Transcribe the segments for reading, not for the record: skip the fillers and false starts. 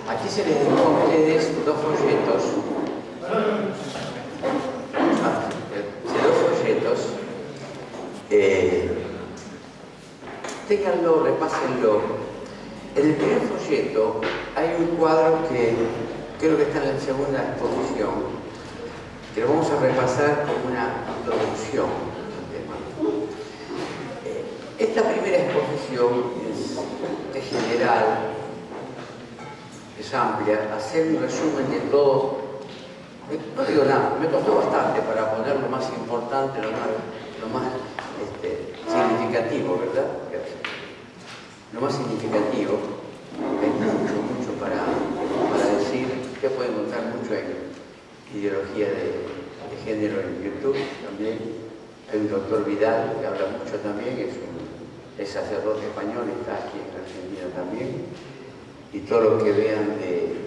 Aquí se les dejó a ustedes dos folletos. Ténganlo, repásenlo. En el primer folleto hay un cuadro que creo que está en la segunda exposición, que lo vamos a repasar como una introducción al tema. Esta primera exposición es general, es amplia, hacer un resumen de todo. No digo nada, me costó bastante para poner lo más importante, lo más significativo, ¿verdad? Lo más significativo, hay mucho para decir, usted puede encontrar mucho en ideología de género en YouTube también. Hay un doctor Vidal que habla mucho también, es sacerdote español, está aquí en Argentina también. Y todo lo que vean de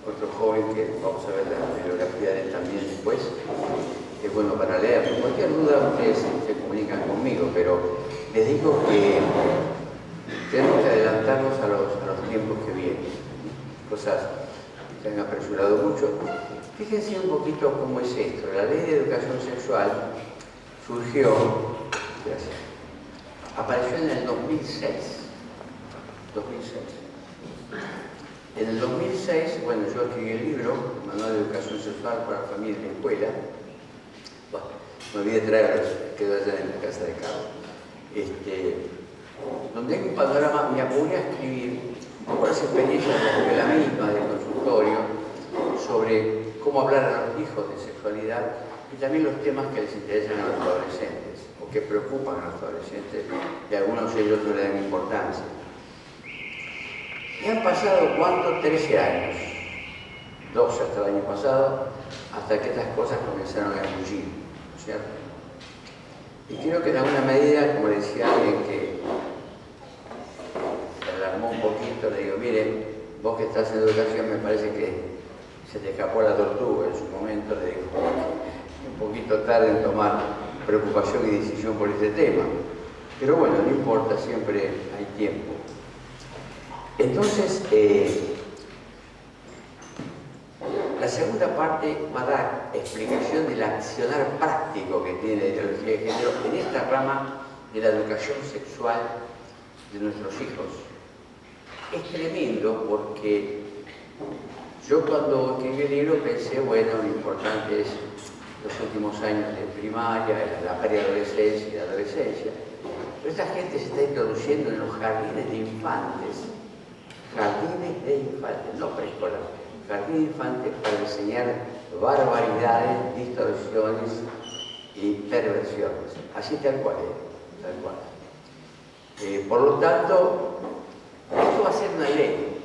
otro joven que vamos a ver la bibliografía de él también después, es bueno para leer. Cualquier duda ustedes se comunican conmigo, pero les digo que tenemos que adelantarnos a los tiempos que vienen. Cosas que se han apresurado mucho. Fíjense un poquito cómo es esto. La ley de educación sexual surgió, apareció en el 2006. En el 2006, bueno, yo escribí el libro, Manual de Educación Sexual para Familia y Escuela. Bueno, me olvidé traerlo, quedó allá en la casa de Carlos. Donde hay un panorama, me apuré a escribir, por esa experiencia de la misma del consultorio, sobre cómo hablar a los hijos de sexualidad y también los temas que les interesan a los adolescentes, o que preocupan a los adolescentes, y algunos de ellos no le dan importancia. Y han pasado, ¿cuánto? 13 años, 12 hasta el año pasado, hasta que estas cosas comenzaron a emergir, ¿no es cierto? Y creo que en alguna medida, como decía alguien que se alarmó un poquito, le digo, mire, vos que estás en educación me parece que se te escapó la tortuga en su momento, le digo, un poquito tarde en tomar preocupación y decisión por este tema. Pero bueno, no importa, siempre hay tiempo. Entonces, la segunda parte va a dar explicación del accionar práctico que tiene la ideología de género en esta rama de la educación sexual de nuestros hijos. Es tremendo porque yo cuando escribí el libro pensé, bueno, lo importante es los últimos años de primaria, la preadolescencia y la adolescencia. Pero esta gente se está introduciendo en los jardines de infantes. Jardines de infantes, no preescolar. Jardín de infantes para enseñar barbaridades, distorsiones y perversiones. Así tal cual, tal cual. Por lo tanto, esto va a ser una ley.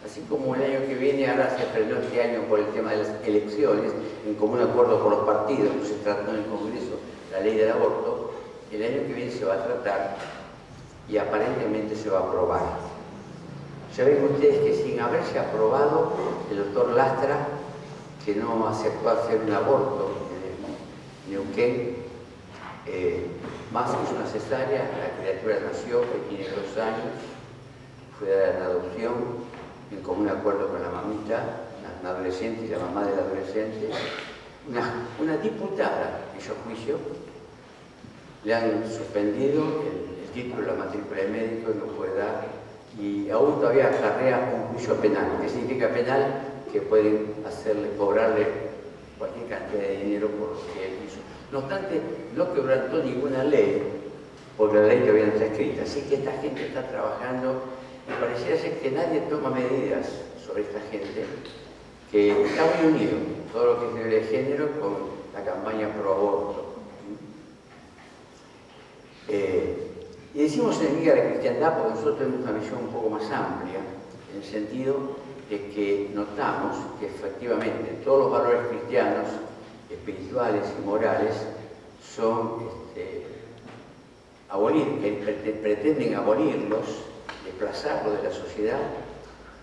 Así como el año que viene, ahora se frenó este año por el tema de las elecciones, en común acuerdo por los partidos, se trató en el Congreso la ley del aborto, el año que viene se va a tratar y aparentemente se va a aprobar. Ya ven ustedes que sin haberse aprobado, el doctor Lastra, que no aceptó hacer un aborto en Neuquén, más hizo una cesárea, la criatura nació, que tiene 2 años, fue dada en adopción, en común acuerdo con la mamita, la adolescente y la mamá del adolescente. Una diputada hizo juicio, le han suspendido el título de la matrícula de médico y no puede dar. Y aún todavía acarrea un juicio penal. ¿Qué significa penal? Que pueden cobrarle cualquier cantidad de dinero por lo que él hizo. No obstante, no quebrantó ninguna ley, porque la ley todavía no está escrita. Así que esta gente está trabajando, y pareciera ser que nadie toma medidas sobre esta gente, que está muy unido, todo lo que es de género, con la campaña pro aborto. Y decimos enemiga de la cristiandad porque nosotros tenemos una visión un poco más amplia, en el sentido de que notamos que efectivamente todos los valores cristianos, espirituales y morales, son pretenden abolirlos, desplazarlos de la sociedad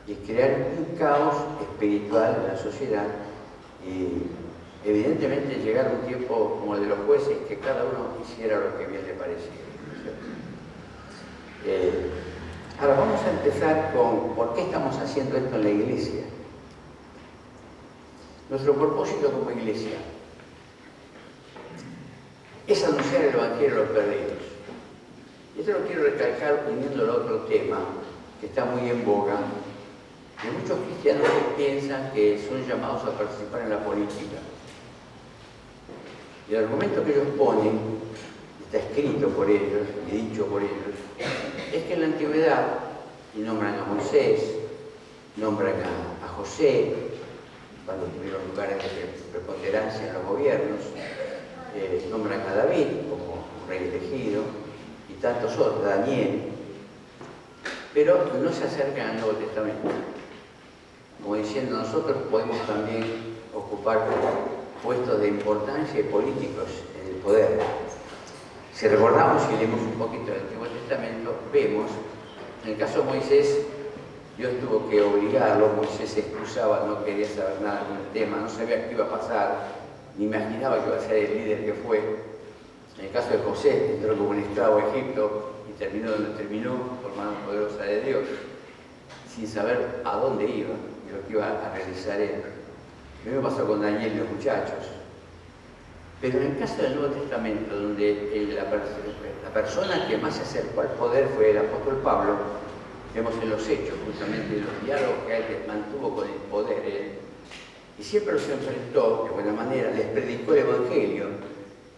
y crear un caos espiritual en la sociedad y evidentemente llegar a un tiempo como el de los jueces, que cada uno hiciera lo que bien le pareciera. Ahora vamos a empezar con por qué estamos haciendo esto en la iglesia. Nuestro propósito como iglesia es anunciar el Evangelio a los perdidos. Y esto lo quiero recalcar uniéndolo a otro tema que está muy en boga, de muchos cristianos que piensan que son llamados a participar en la política. Y el argumento que ellos ponen, está escrito por ellos y dicho por ellos, es que en la antigüedad, y nombran a Moisés, nombran a José, cuando tuvieron lugares de preponderancia en los gobiernos, nombran a David como rey elegido, y tantos otros, Daniel, pero no se acercan al Nuevo Testamento. Como diciendo, nosotros podemos también ocupar puestos de importancia y políticos en el poder. Si recordamos y leemos un poquito del Antiguo Testamento, vemos, en el caso de Moisés, Dios tuvo que obligarlo, Moisés se excusaba, no quería saber nada con el tema, no sabía qué iba a pasar, ni imaginaba que iba a ser el líder que fue. En el caso de José, entró como un esclavo a Egipto y terminó donde terminó, por mano poderosa de Dios, sin saber a dónde iba y lo que iba a realizar él. Lo mismo pasó con Daniel y los muchachos. Pero en el caso del Nuevo Testamento, donde la persona que más se acercó al poder fue el apóstol Pablo, vemos en los hechos justamente los diálogos que él mantuvo con el poder él, y siempre los enfrentó de buena manera, les predicó el Evangelio,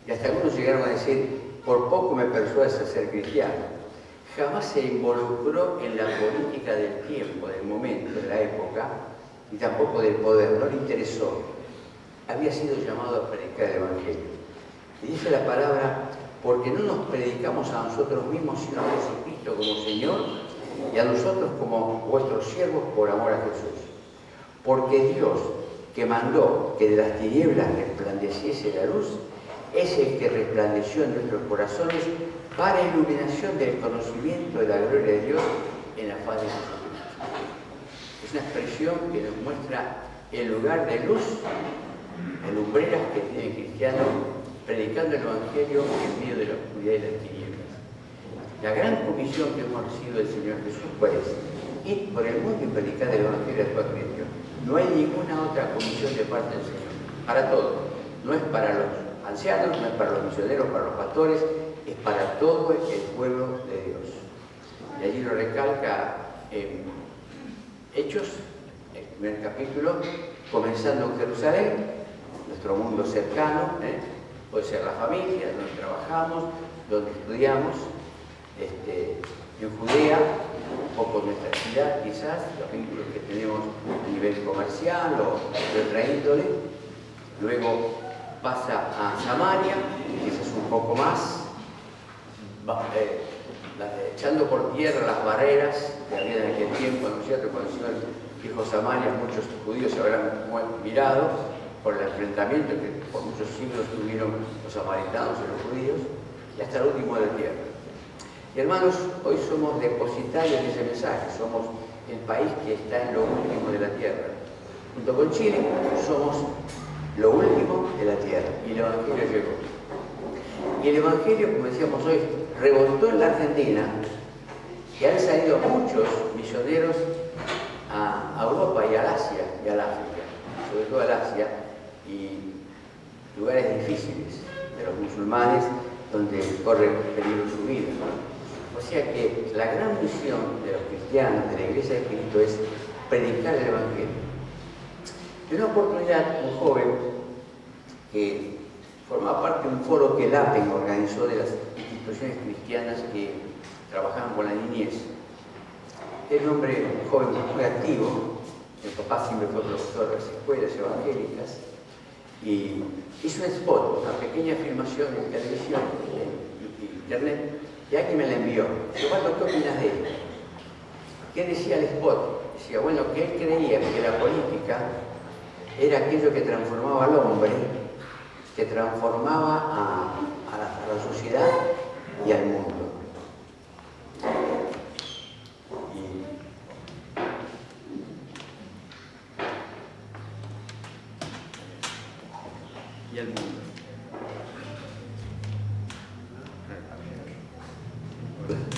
y hasta algunos llegaron a decir, por poco me persuades a ser cristiano. Jamás se involucró en la política del tiempo, del momento, de la época, y tampoco del poder, no le interesó. Había sido llamado a predicar el Evangelio. Y dice la palabra, porque no nos predicamos a nosotros mismos, sino a Jesucristo como Señor, y a nosotros como vuestros siervos por amor a Jesús. Porque Dios, que mandó que de las tinieblas resplandeciese la luz, es el que resplandeció en nuestros corazones para iluminación del conocimiento de la gloria de Dios en la faz de Jesucristo. Es una expresión que nos muestra el lugar de luz, en lumbreras que tiene el cristiano predicando el Evangelio en medio de la oscuridad y las tinieblas. La gran comisión que hemos recibido del Señor Jesús, ¿cuál es? Ir por el mundo y predicar el Evangelio a toda criatura. No hay ninguna otra comisión de parte del Señor. Para todos. No es para los ancianos, no es para los misioneros, para los pastores, es para todo el pueblo de Dios. Y allí lo recalca en Hechos, el primer capítulo, comenzando en Jerusalén, nuestro mundo cercano, puede ser la familia, donde trabajamos, donde estudiamos, en Judea, un poco nuestra ciudad quizás, los vínculos que tenemos a nivel comercial o de otra índole. Luego pasa a Samaria, quizás un poco más, echando por tierra las barreras que había en aquel tiempo, ¿no es cierto? Cuando el Señor dijo Samaria, muchos judíos se habrán mirado por el enfrentamiento que por muchos siglos tuvieron los samaritanos y los judíos, y hasta el último de la tierra. Y hermanos, hoy somos depositarios de ese mensaje, somos el país que está en lo último de la tierra. Junto con Chile, somos lo último de la tierra, y el Evangelio llegó. Y el Evangelio, como decíamos hoy, rebotó en la Argentina, y han salido muchos misioneros a Europa y al Asia y al África, sobre todo al Asia, y lugares difíciles de los musulmanes donde corre peligro su vida. O sea que la gran misión de los cristianos, de la Iglesia de Cristo, es predicar el Evangelio. En una oportunidad, un joven que formaba parte de un foro que el APEN organizó de las instituciones cristianas que trabajaban con la niñez. Era un hombre, un joven muy activo, el papá siempre fue profesor de las escuelas evangélicas, y hizo un spot, una pequeña filmación en televisión, en internet, y alguien me la envió. Dijo, Waldo, ¿qué opinas de él? ¿Qué decía el spot? Decía, bueno, que él creía que la política era aquello que transformaba al hombre, que transformaba a la sociedad y al mundo. Y al mundo.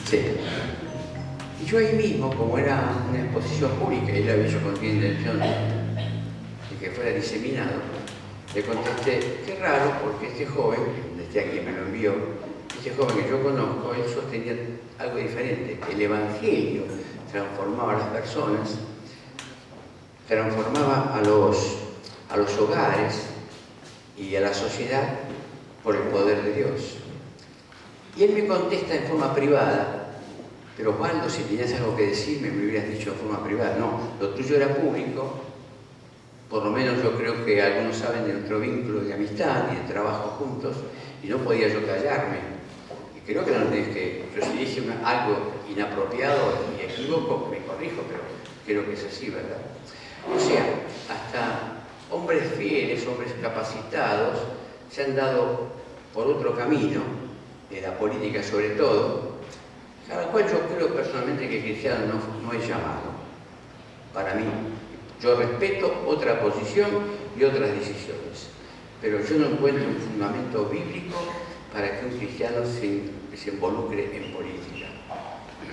Sí. Y yo ahí mismo, como era una exposición pública y él había hecho con intención de que fuera diseminado, le contesté, qué raro, porque este joven, desde aquí me lo envió, este joven que yo conozco, él sostenía algo diferente. El Evangelio transformaba a las personas, transformaba a los hogares y a la sociedad por el poder de Dios. Y él me contesta en forma privada, pero Osvaldo, si tenías algo que decirme, me hubieras dicho en forma privada. No, lo tuyo era público, por lo menos yo creo que algunos saben de nuestro vínculo de amistad y de trabajo juntos, y no podía yo callarme. Y creo que no tenés que, yo si dije algo inapropiado y equivoco, me corrijo, pero creo que es así, ¿verdad? O sea, hasta hombres fieles, hombres capacitados, se han dado por otro camino, de la política sobre todo, a la cual yo creo personalmente que cristiano no es llamado. Para mí, yo respeto otra posición y otras decisiones, pero yo no encuentro un fundamento bíblico para que un cristiano se involucre en política.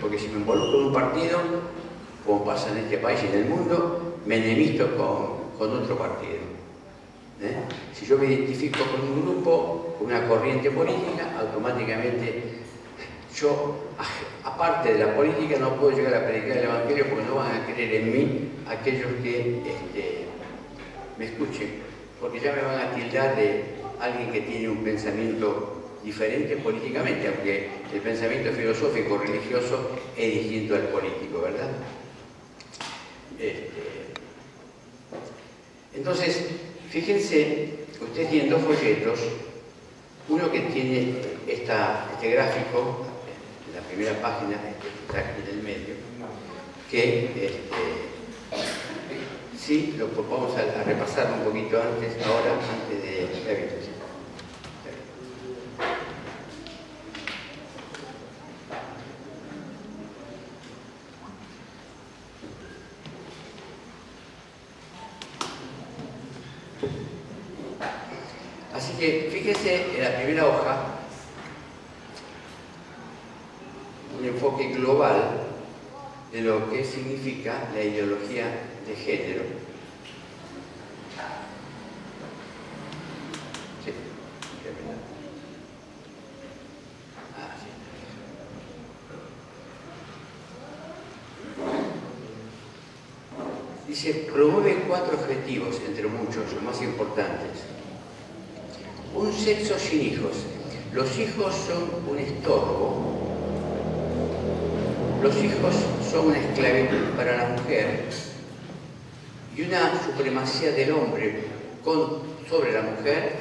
Porque si me involucro en un partido, como pasa en este país y en el mundo, me enemisto con otro partido. Si yo me identifico con un grupo, con una corriente política, automáticamente yo, aparte de la política, no puedo llegar a predicar el Evangelio porque no van a creer en mí aquellos que me escuchen, porque ya me van a tildar de alguien que tiene un pensamiento diferente políticamente, aunque el pensamiento filosófico religioso es distinto al político, ¿verdad? Entonces, fíjense, ustedes tienen dos folletos, uno que tiene este gráfico, en la primera página, que está aquí en el medio, que sí, lo vamos a repasar un poquito antes de la habitación. Así que fíjense en la primera hoja, un enfoque global de lo que significa la ideología de género. Sí. Dice, promueve 4 objetivos, entre muchos, los más importantes. Un sexo sin hijos. Los hijos son un estorbo. Los hijos son una esclavitud para la mujer y una supremacía del hombre sobre la mujer,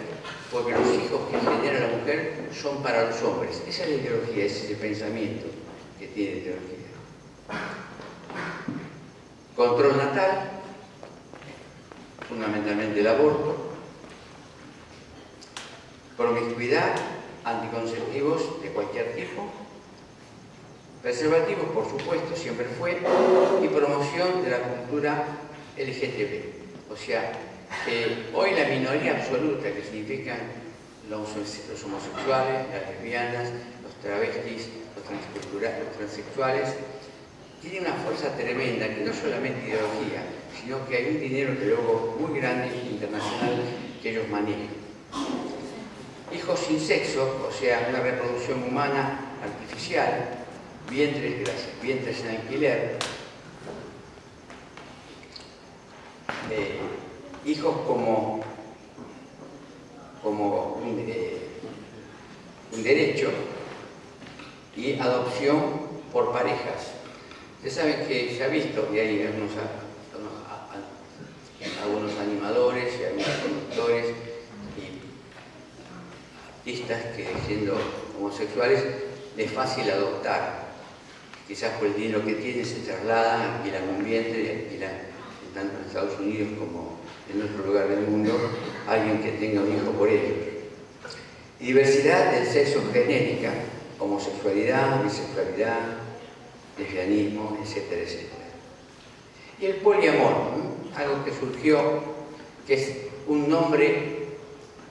porque los hijos que genera la mujer son para los hombres. Esa es la ideología, ese es el pensamiento que tiene la ideología. Control natal, fundamentalmente el aborto. Promiscuidad, anticonceptivos de cualquier tipo. Preservativos, por supuesto, siempre fue. Y promoción de la cultura LGTB. O sea, que hoy la minoría absoluta, que significan los homosexuales, las lesbianas, los travestis, los transexuales, tiene una fuerza tremenda, que no solamente ideología, sino que hay un dinero que luego muy grande internacional que ellos manejan. Hijos sin sexo, o sea, una reproducción humana artificial, vientres en alquiler, hijos como un derecho y adopción por parejas. Ustedes saben que se ha visto, y hay algunos animadores y algunos conductores y artistas que, siendo homosexuales, es fácil adoptar. Quizás por el dinero que tienen se trasladan, alquilan un vientre y alquilan, tanto en Estados Unidos como en otro lugar del mundo, alguien que tenga un hijo por ellos. Y diversidad del sexo genérica, homosexualidad, bisexualidad, lesbianismo, etcétera, etcétera. Y el poliamor, algo que surgió, que es un nombre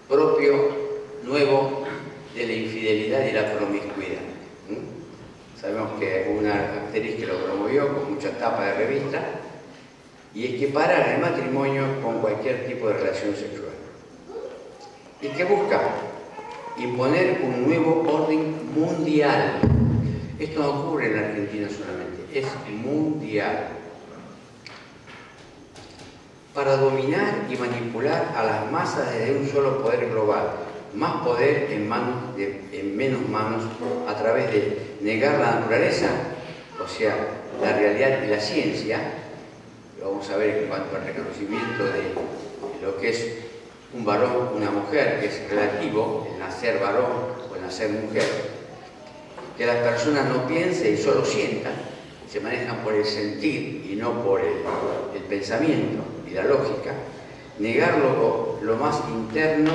propio, nuevo, de la infidelidad y la promiscuidad. Sabemos que hubo una actriz que lo promovió con mucha tapa de revista, y equiparar el matrimonio con cualquier tipo de relación sexual. Y que busca imponer un nuevo orden mundial. Esto no ocurre en la Argentina solamente, es mundial. Para dominar y manipular a las masas desde un solo poder global, más poder en menos manos, a través de negar la naturaleza, o sea, la realidad y la ciencia. Lo vamos a ver en cuanto al reconocimiento de lo que es un varón, una mujer, que es relativo, el nacer varón o el nacer mujer. Que las personas no piensen y solo sientan, se manejan por el sentir y no por el pensamiento y la lógica. Negar lo más interno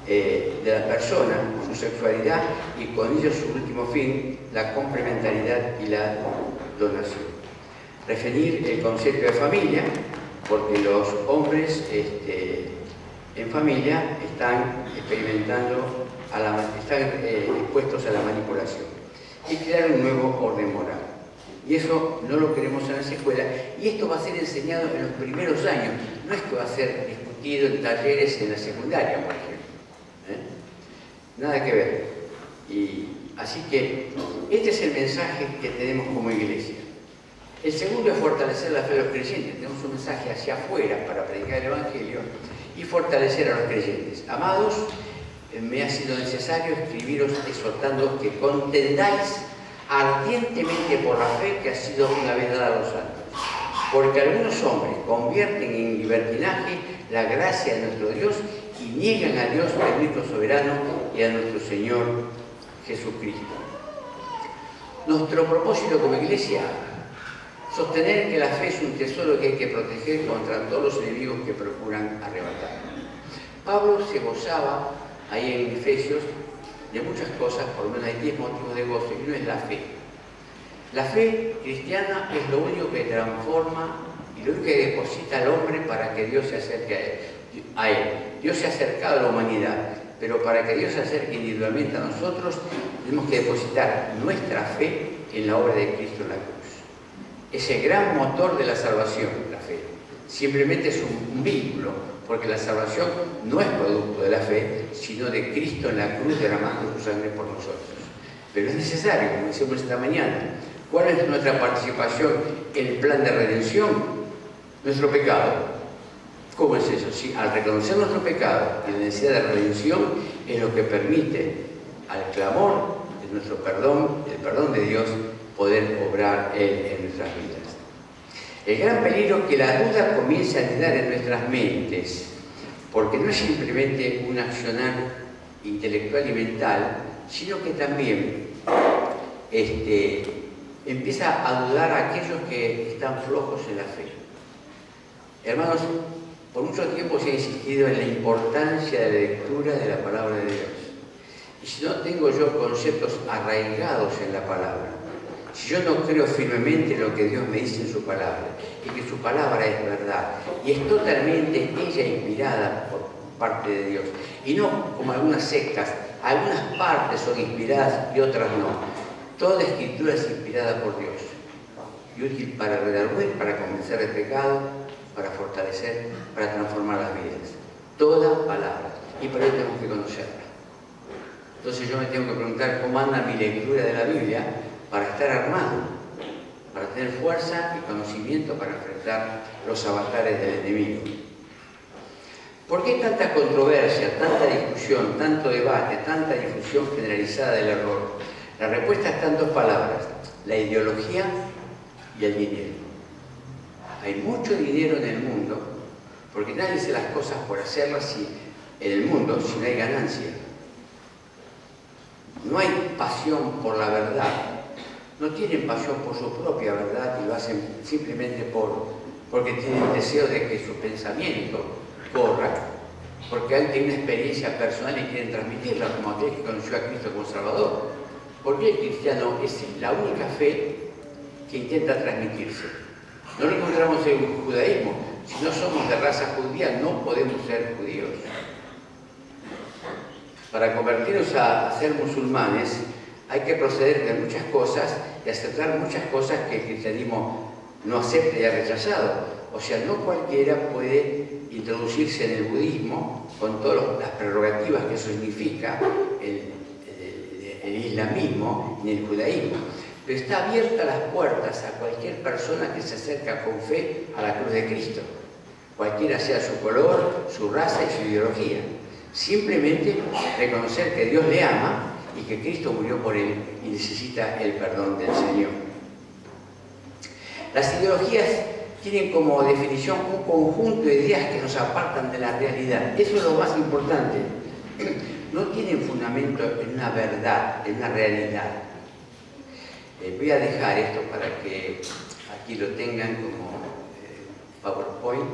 de la persona, su sexualidad, y con ello su último fin, la complementariedad y la donación. Definir el concepto de familia, porque los hombres en familia están experimentando, están expuestos a la manipulación, y crear un nuevo orden moral. Y eso no lo queremos en las escuelas, y esto va a ser enseñado en los primeros años, no es que va a ser discutido en talleres en la secundaria, por ejemplo. Nada que ver. Así que este es el mensaje que tenemos como iglesia. El segundo es fortalecer la fe de los creyentes. Tenemos un mensaje hacia afuera para predicar el Evangelio y fortalecer a los creyentes. Amados, me ha sido necesario escribiros exhortándoos que contendáis ardientemente por la fe que ha sido una vez dada a los santos. Porque algunos hombres convierten en libertinaje la gracia de nuestro Dios y niegan a Dios, que es nuestro soberano, y a nuestro Señor Jesucristo. Nuestro propósito como iglesia: sostener que la fe es un tesoro que hay que proteger contra todos los enemigos que procuran arrebatar. Pablo se gozaba ahí en Efesios de muchas cosas, por lo menos hay 10 motivos de gozo, y uno es la fe. La fe cristiana es lo único que transforma y lo único que deposita al hombre para que Dios se acerque a él. Dios se ha acercado a la humanidad, pero para que Dios se acerque individualmente a nosotros, tenemos que depositar nuestra fe en la obra de Cristo en la cruz. Es el gran motor de la salvación, la fe. Simplemente es un vínculo, porque la salvación no es producto de la fe, sino de Cristo en la cruz derramando su sangre por nosotros. Pero es necesario, como decíamos esta mañana, ¿cuál es nuestra participación en el plan de redención? Nuestro pecado. ¿Cómo es eso? Sí, al reconocer nuestro pecado y la necesidad de redención es lo que permite al clamor de nuestro perdón, el perdón de Dios, poder obrar Él en nuestras vidas. El gran peligro es que la duda comience a anidar en nuestras mentes, porque no es simplemente un accionar intelectual y mental, sino que también empieza a dudar a aquellos que están flojos en la fe. Hermanos, por mucho tiempo se ha insistido en la importancia de la lectura de la palabra de Dios. Y si no tengo yo conceptos arraigados en la palabra, si yo no creo firmemente en lo que Dios me dice en su palabra, y que su palabra es verdad, y es totalmente ella inspirada por parte de Dios, y no como algunas sectas, algunas partes son inspiradas y otras no. Toda escritura es inspirada por Dios y útil para redarguir, para convencer del pecado, para fortalecer, para transformar las vidas. Toda palabra. Y para ello tenemos que conocerla. Entonces yo me tengo que preguntar cómo anda mi lectura de la Biblia para estar armado, para tener fuerza y conocimiento para enfrentar los avatares del enemigo. ¿Por qué tanta controversia, tanta discusión, tanto debate, tanta difusión generalizada del error? La respuesta está en dos palabras: la ideología y el dinero. Hay mucho dinero en el mundo, porque nadie hace las cosas por hacerlas en el mundo si no hay ganancia. No hay pasión por la verdad, no tienen pasión por su propia verdad y lo hacen simplemente porque tienen deseo de que su pensamiento corra, porque han tenido una experiencia personal y quieren transmitirla, como aquel que conoció a Cristo como Salvador. Porque el cristiano es la única fe que intenta transmitirse. No lo encontramos en el judaísmo. Si no somos de raza judía, no podemos ser judíos. Para convertirnos a ser musulmanes, hay que proceder de muchas cosas y aceptar muchas cosas que el cristianismo no acepta y ha rechazado. O sea, no cualquiera puede introducirse en el budismo con todas las prerrogativas que eso significa, el islamismo ni el judaísmo. Pero está abierta las puertas a cualquier persona que se acerca con fe a la cruz de Cristo, cualquiera sea su color, su raza y su ideología. Simplemente reconocer que Dios le ama y que Cristo murió por él y necesita el perdón del Señor. Las ideologías tienen como definición un conjunto de ideas que nos apartan de la realidad. Eso es lo más importante. No tienen fundamento en una verdad, en una realidad. Voy a dejar esto para que aquí lo tengan como PowerPoint,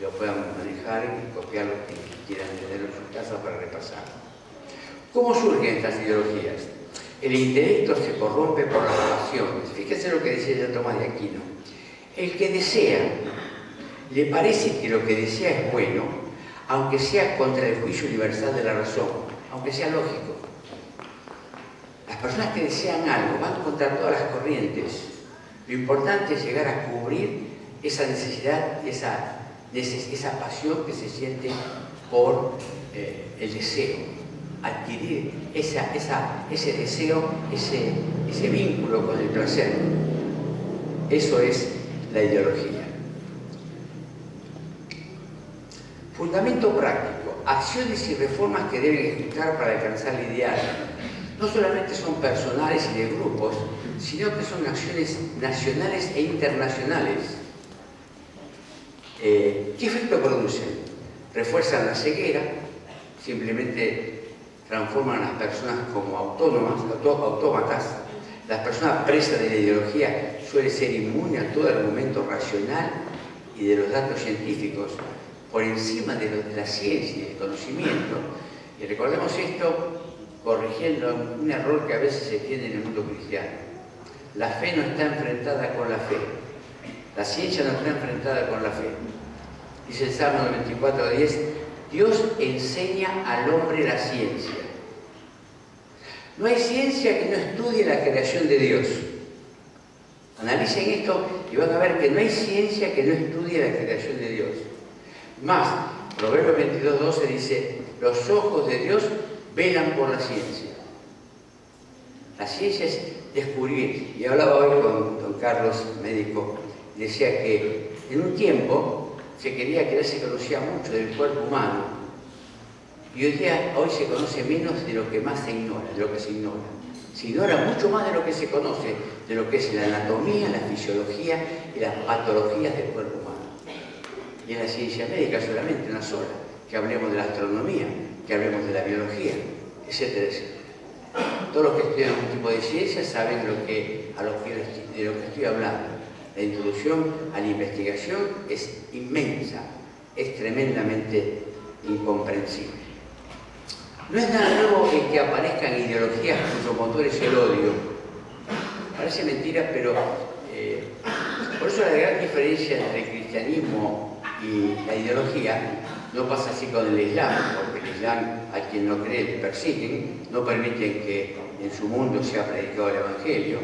lo puedan manejar y copiar lo que quieran tener en su casa para repasar. ¿Cómo surgen estas ideologías? El intelecto se corrompe por las pasiones. Fíjense lo que decía ya Tomás de Aquino. El que desea, le parece que lo que desea es bueno, aunque sea contra el juicio universal de la razón, aunque sea lógico. Las personas que desean algo van contra todas las corrientes. Lo importante es llegar a cubrir esa necesidad, esa pasión que se siente por el deseo, adquirir ese deseo, ese vínculo con el placer. Eso es la ideología. Fundamento práctico: acciones y reformas que deben ejecutar para alcanzar el ideal. No solamente son personales y de grupos, sino que son acciones nacionales e internacionales. ¿Qué efecto producen? Refuerzan la ceguera, simplemente transforman a las personas como autómatas. Las personas presas de la ideología suelen ser inmunes a todo argumento racional y de los datos científicos, por encima de la ciencia y del conocimiento. Y recordemos esto corrigiendo un error que a veces se tiene en el mundo cristiano. La fe no está enfrentada con la fe. La ciencia no está enfrentada con la fe. Dice el Salmo 94:10, Dios enseña al hombre la ciencia. No hay ciencia que no estudie la creación de Dios. Analicen esto y van a ver que no hay ciencia que no estudie la creación de Dios. Más, Proverbios 22:12 dice, los ojos de Dios velan por la ciencia. La ciencia es descubrir. Y hablaba hoy con don Carlos, médico, y decía que en un tiempo se quería que se conocía mucho del cuerpo humano. Y hoy se conoce menos de lo que más se ignora, de lo que se ignora. Se ignora mucho más de lo que se conoce, de lo que es la anatomía, la fisiología y las patologías del cuerpo humano. Y en la ciencia médica solamente una sola, que hablemos de la astronomía, que hablemos de la biología, etcétera, etcétera. Todos los que estudian algún tipo de ciencia saben de lo que estoy hablando. La introducción a la investigación es inmensa, es tremendamente incomprensible. No es nada nuevo que aparezcan ideologías cuyo motor es el odio. Parece mentira, pero por eso la gran diferencia entre el cristianismo y la ideología no pasa así con el Islam, porque el Islam, a quien no cree, le persiguen, no permiten que en su mundo sea predicado el Evangelio.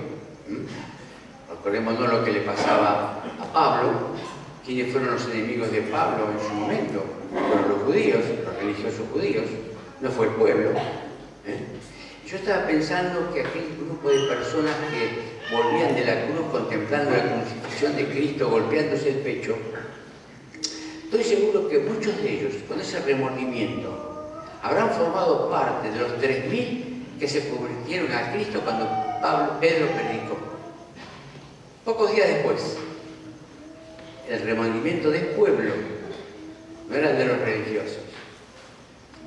Recordémonos lo que le pasaba a Pablo. ¿Quiénes fueron los enemigos de Pablo en su momento? Fueron los judíos, los religiosos judíos, no fue el pueblo. Yo estaba pensando que aquel grupo de personas que volvían de la cruz contemplando la crucifixión de Cristo, golpeándose el pecho, estoy seguro que muchos de ellos, con ese remordimiento, habrán formado parte de los 3.000 que se convirtieron a Cristo cuando Pedro predicó. Pocos días después, el remordimiento del pueblo, no era de los religiosos.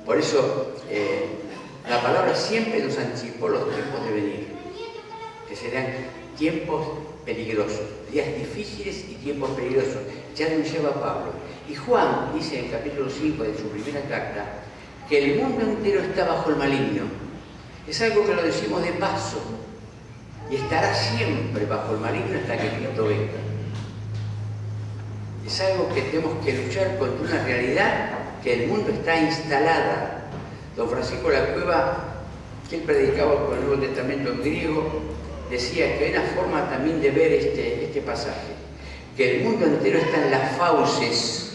Por eso, la palabra siempre nos anticipó los tiempos de venir, que serán tiempos peligrosos, días difíciles y tiempos peligrosos. Ya anunciaba Pablo. Y Juan dice en el capítulo 5 de su primera carta que el mundo entero está bajo el maligno. Es algo que lo decimos de paso y estará siempre bajo el maligno hasta que Cristo venga. Es algo que tenemos que luchar contra una realidad que el mundo está instalada. Don Francisco de la Cueva que él predicaba con el Nuevo Testamento en griego, decía que hay una forma también de ver este pasaje, que el mundo entero está en las fauces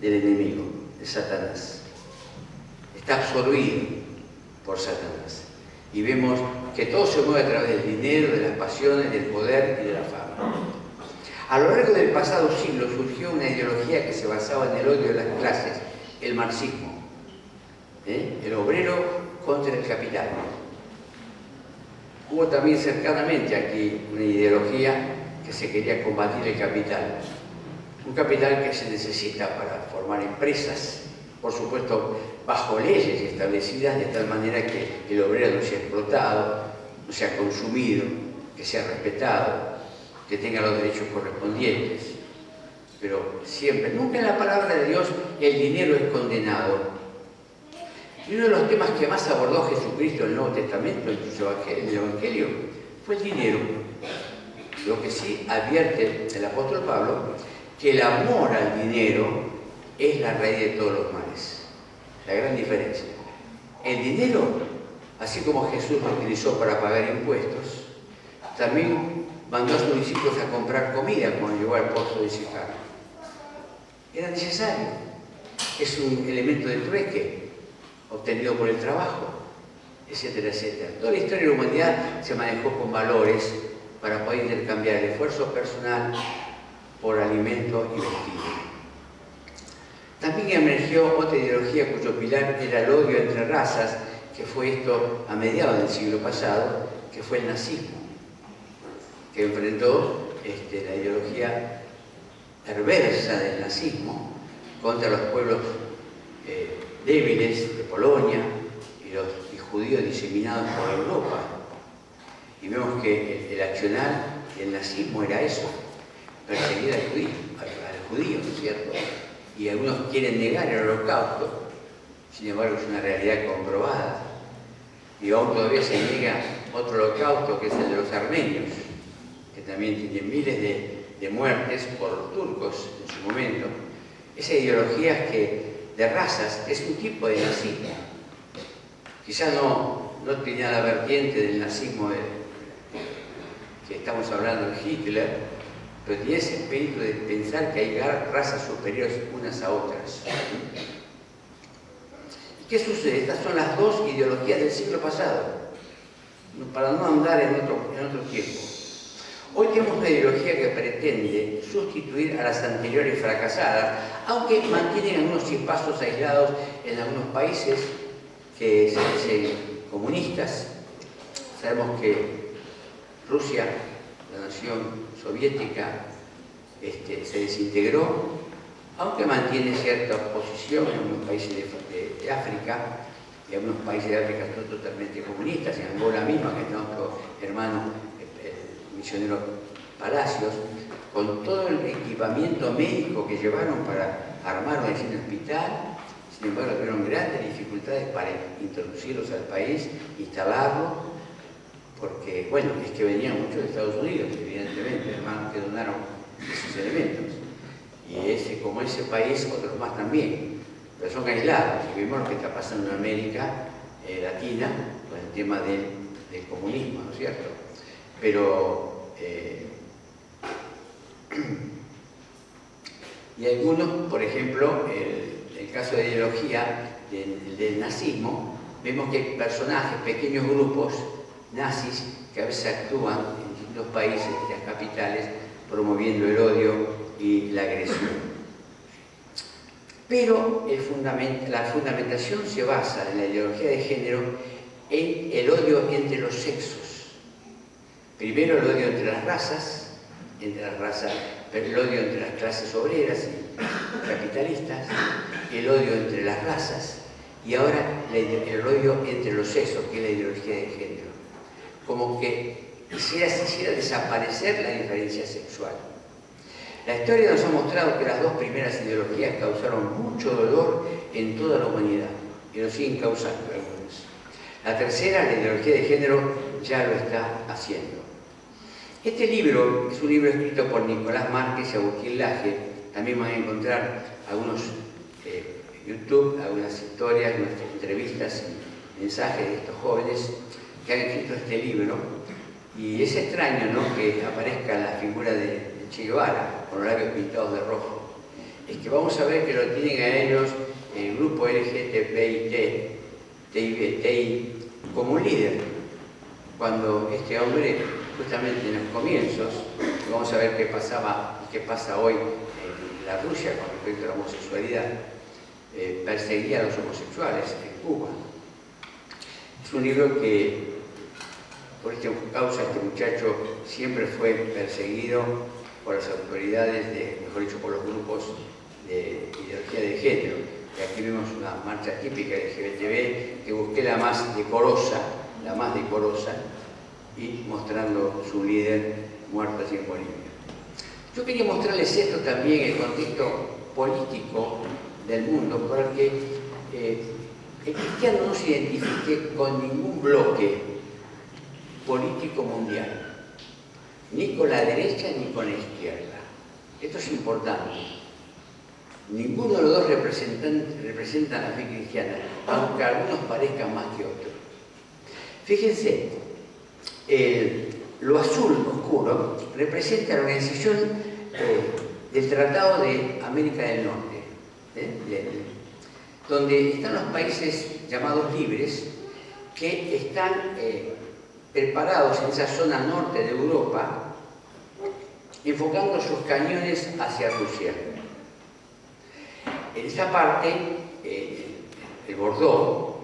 del enemigo, de Satanás. Está absorbido por Satanás. Y vemos que todo se mueve a través del dinero, de las pasiones, del poder y de la fama. A lo largo del pasado siglo surgió una ideología que se basaba en el odio de las clases, el marxismo. El obrero contra el capital. Hubo también cercanamente aquí una ideología que se quería combatir el capital. Un capital que se necesita para formar empresas, por supuesto bajo leyes establecidas de tal manera que el obrero no sea explotado, no sea consumido, que sea respetado, que tenga los derechos correspondientes. Pero siempre, nunca en la palabra de Dios el dinero es condenado. Y uno de los temas que más abordó Jesucristo en el Nuevo Testamento, incluso en el Evangelio, fue el dinero. Lo que sí advierte el apóstol Pablo, que el amor al dinero es la raíz de todos los males. La gran diferencia. El dinero, así como Jesús lo utilizó para pagar impuestos, también mandó a sus discípulos a comprar comida cuando llegó al pozo de Sicar. Era necesario. Es un elemento de trueque obtenido por el trabajo, etcétera, etcétera. Toda la historia de la humanidad se manejó con valores para poder intercambiar el esfuerzo personal por alimento y vestido. También emergió otra ideología cuyo pilar era el odio entre razas, que fue esto a mediados del siglo pasado, que fue el nazismo, que enfrentó la ideología perversa del nazismo contra los pueblos débiles de Polonia y los judíos diseminados por Europa. Y vemos que el accionar del nazismo era eso, perseguir al judío, ¿no es cierto? Y algunos quieren negar el holocausto, sin embargo es una realidad comprobada. Y aún todavía se niega otro holocausto, que es el de los armenios, que también tienen miles de muertes por los turcos en su momento. Esa ideología de razas es un tipo de nazismo. Quizás no tenía la vertiente del nazismo que estamos hablando de Hitler, pero tenía ese espíritu de pensar que hay razas superiores unas a otras. ¿Qué sucede? Estas son las dos ideologías del siglo pasado, para no andar en otro tiempo. Hoy tenemos una ideología que pretende sustituir a las anteriores fracasadas, aunque mantienen algunos chispazos aislados en algunos países que se dicen comunistas. Sabemos que Rusia, la nación soviética, se desintegró, aunque mantiene cierta oposición en algunos países de África, y algunos países de África son totalmente comunistas, en Angola misma, que está nuestro hermano el misionero Palacios, con todo el equipamiento médico que llevaron para armar un hospital. Sin embargo, tuvieron grandes dificultades para introducirlos al país, instalarlo, porque, bueno, es que venían muchos de Estados Unidos, evidentemente, hermanos que donaron esos elementos. Y como ese país, otros más también, pero son aislados. Y vemos lo que está pasando en América Latina con el tema del comunismo, ¿no es cierto? Pero y algunos, por ejemplo, el caso de ideología del nazismo, vemos que hay personajes, pequeños grupos nazis que a veces actúan en distintos países, en las capitales, promoviendo el odio y la agresión. Pero la fundamentación se basa en la ideología de género en el odio entre los sexos. Primero el odio entre las razas, pero el odio entre las clases obreras y capitalistas, el odio entre las razas y ahora el odio entre los sexos, que es la ideología de género. Como que quisiera desaparecer la diferencia sexual. La historia nos ha mostrado que las dos primeras ideologías causaron mucho dolor en toda la humanidad y nos siguen causando algunas. La tercera, la ideología de género, ya lo está haciendo. Este libro es un libro escrito por Nicolás Márquez y Agustín Laje. También van a encontrar algunos YouTube, algunas historias, nuestras entrevistas mensajes de estos jóvenes que han escrito este libro. Y es extraño, ¿no?, que aparezca la figura de Che Guevara con los labios pintados de rojo. Es que vamos a ver que lo tienen a ellos el grupo LGTBI como un líder, cuando este hombre, justamente en los comienzos, vamos a ver qué pasaba y qué pasa hoy en la Rusia con respecto a la homosexualidad, perseguía a los homosexuales en Cuba. Es un libro que, por esta causa, este muchacho siempre fue perseguido por las autoridades, mejor dicho, por los grupos de ideología de género. Y aquí vemos una marcha típica de LGTB que busqué la más decorosa, y mostrando su líder muerto allí en Bolivia. Yo quería mostrarles esto también, el contexto político del mundo, para que el cristiano no se identifique con ningún bloque político mundial, ni con la derecha ni con la izquierda. Esto es importante. Ninguno de los dos representan la fe cristiana, aunque algunos parezcan más que otros. Fíjense, lo azul oscuro representa la organización del Tratado de América del Norte, donde están los países llamados libres, que están preparados en esa zona norte de Europa, enfocando sus cañones hacia Rusia. En esta parte, el Bordeaux,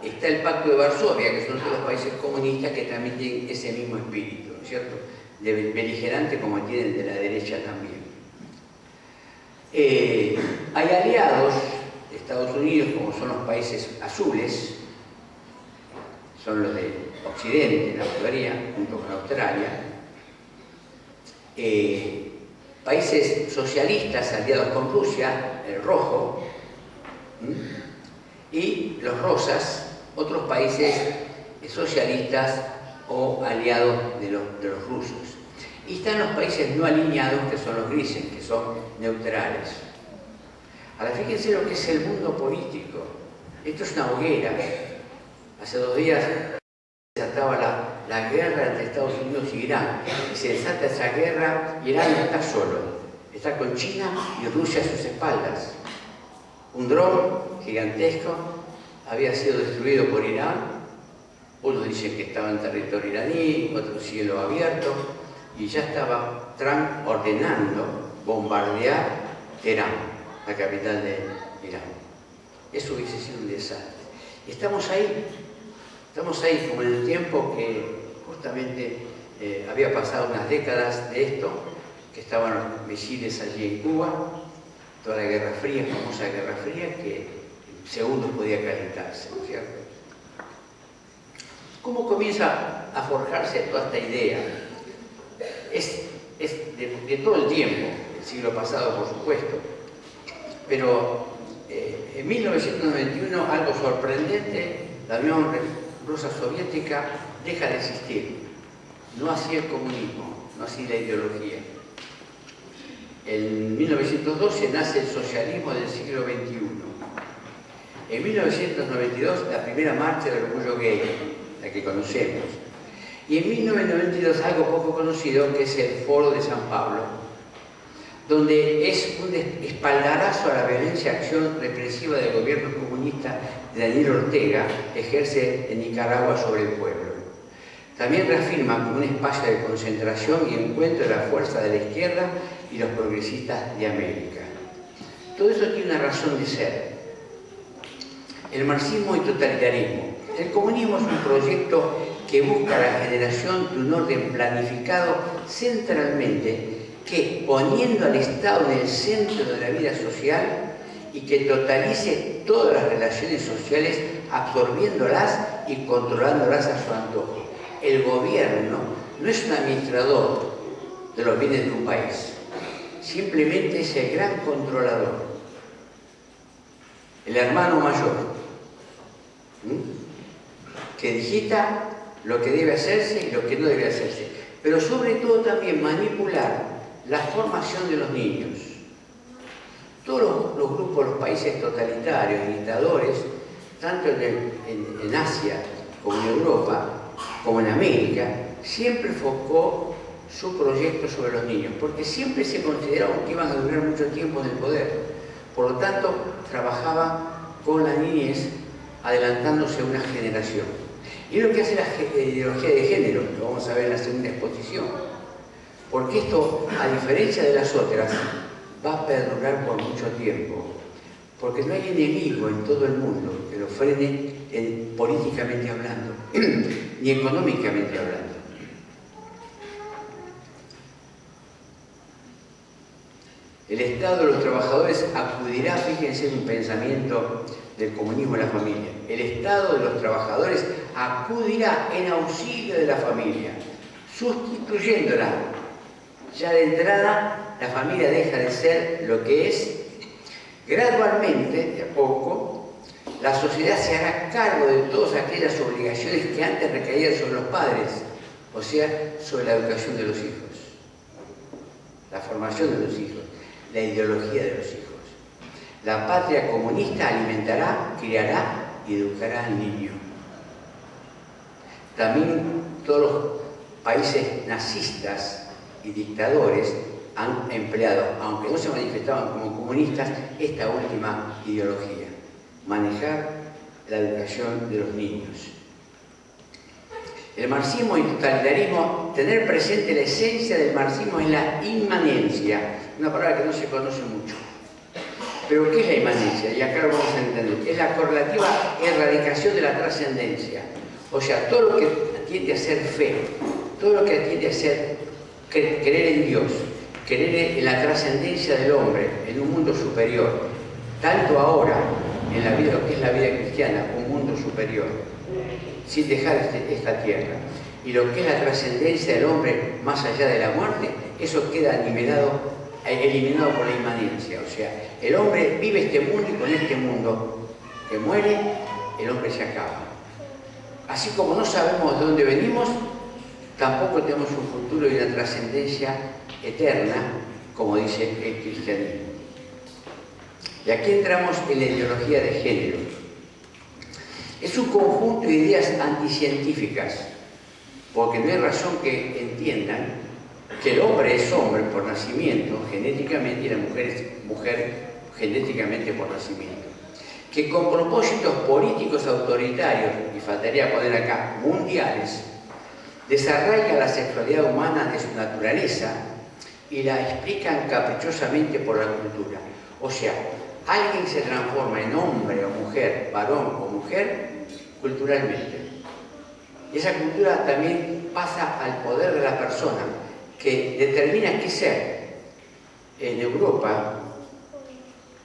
está el Pacto de Varsovia, que son todos los países comunistas que también tienen ese mismo espíritu, ¿no es cierto?, de beligerante, como tienen de la derecha también. Hay aliados de Estados Unidos, como son los países azules, son los de Occidente, la mayoría, junto con Australia. Países socialistas aliados con Rusia, el rojo, y los rosas, otros países socialistas o aliados de los rusos. Y están los países no alineados, que son los grises, que son neutrales. Ahora fíjense lo que es el mundo político. Esto es una hoguera. Hace 2 días se desataba la guerra entre Estados Unidos y Irán. Y se desata esa guerra, Irán no está solo. Está con China y Rusia a sus espaldas. Un dron gigantesco había sido destruido por Irán. Unos dicen que estaba en territorio iraní, otros cielo abierto, y ya estaba Trump ordenando bombardear Teherán, la capital de Irán. Eso hubiese sido un desastre. Y estamos ahí como en el tiempo que justamente había pasado unas décadas de esto, que estaban los misiles allí en Cuba, toda la Guerra Fría, famosa Guerra Fría, que en segundos podía calentarse, ¿no es cierto? ¿Cómo comienza a forjarse toda esta idea? Es de todo el tiempo, el siglo pasado por supuesto, pero en 1991 algo sorprendente, la Unión Rusa Soviética deja de existir, no así el comunismo, no así la ideología. En 1912 nace el socialismo del siglo XXI. En 1992 la primera marcha del orgullo gay, la que conocemos. Y en 1992 algo poco conocido, que es el Foro de San Pablo, donde es un espaldarazo a la violencia acción represiva del gobierno comunista de Daniel Ortega que ejerce en Nicaragua sobre el pueblo. También reafirma como un espacio de concentración y encuentro de la fuerza de la izquierda y los progresistas de América. Todo eso tiene una razón de ser. El marxismo y totalitarismo. El comunismo es un proyecto que busca la generación de un orden planificado centralmente, que poniendo al Estado en el centro de la vida social y que totalice todas las relaciones sociales, absorbiéndolas y controlándolas a su antojo. El gobierno no es un administrador de los bienes de un país, simplemente es el gran controlador, el hermano mayor, que digita lo que debe hacerse y lo que no debe hacerse, pero sobre todo también manipular la formación de los niños. Todos los grupos, los países totalitarios y dictadores, tanto en Asia como en Europa, como en América, siempre enfocó su proyecto sobre los niños, porque siempre se consideraban que iban a durar mucho tiempo en el poder. Por lo tanto, trabajaba con la niñez, adelantándose una generación. Y es lo que hace la ideología de género, lo vamos a ver en la segunda exposición. Porque esto, a diferencia de las otras, va a perdurar por mucho tiempo. Porque no hay enemigo en todo el mundo que lo frene políticamente hablando, ni económicamente hablando. El Estado de los trabajadores acudirá, fíjense en un pensamiento del comunismo en la familia, el Estado de los trabajadores acudirá en auxilio de la familia, sustituyéndola. Ya de entrada, la familia deja de ser lo que es. Gradualmente, de a poco, la sociedad se hará cargo de todas aquellas obligaciones que antes recaían sobre los padres, o sea, sobre la educación de los hijos, la formación de los hijos, la ideología de los hijos. La patria comunista alimentará, criará y educará al niño. También todos los países nazistas y dictadores han empleado, aunque no se manifestaban como comunistas, esta última ideología: manejar la educación de los niños. El marxismo y el totalitarismo, tener presente la esencia del marxismo es la inmanencia, una palabra que no se conoce mucho. Pero ¿qué es la inmanencia? Y acá lo vamos a entender. Es la correlativa erradicación de la trascendencia. O sea, todo lo que tiende a ser fe, todo lo que tiende a ser creer en Dios, creer en la trascendencia del hombre, en un mundo superior, tanto ahora, en la vida, lo que es la vida cristiana, un mundo superior, sin dejar esta tierra, y lo que es la trascendencia del hombre más allá de la muerte, eso queda eliminado por la inmanencia. O sea, el hombre vive este mundo y con este mundo que muere, el hombre se acaba. Así como no sabemos de dónde venimos, tampoco tenemos un futuro y una trascendencia eterna, como dice el cristianismo. Y aquí entramos en la ideología de género. Es un conjunto de ideas anticientíficas, porque no hay razón que entiendan que el hombre es hombre por nacimiento, genéticamente, y la mujer es mujer genéticamente por nacimiento. Que con propósitos políticos autoritarios, y faltaría poner acá, mundiales, desarraiga la sexualidad humana de su naturaleza y la explican caprichosamente por la cultura. O sea, alguien se transforma en hombre o mujer, varón o mujer, culturalmente. Y esa cultura también pasa al poder de la persona, que determina qué ser. En Europa,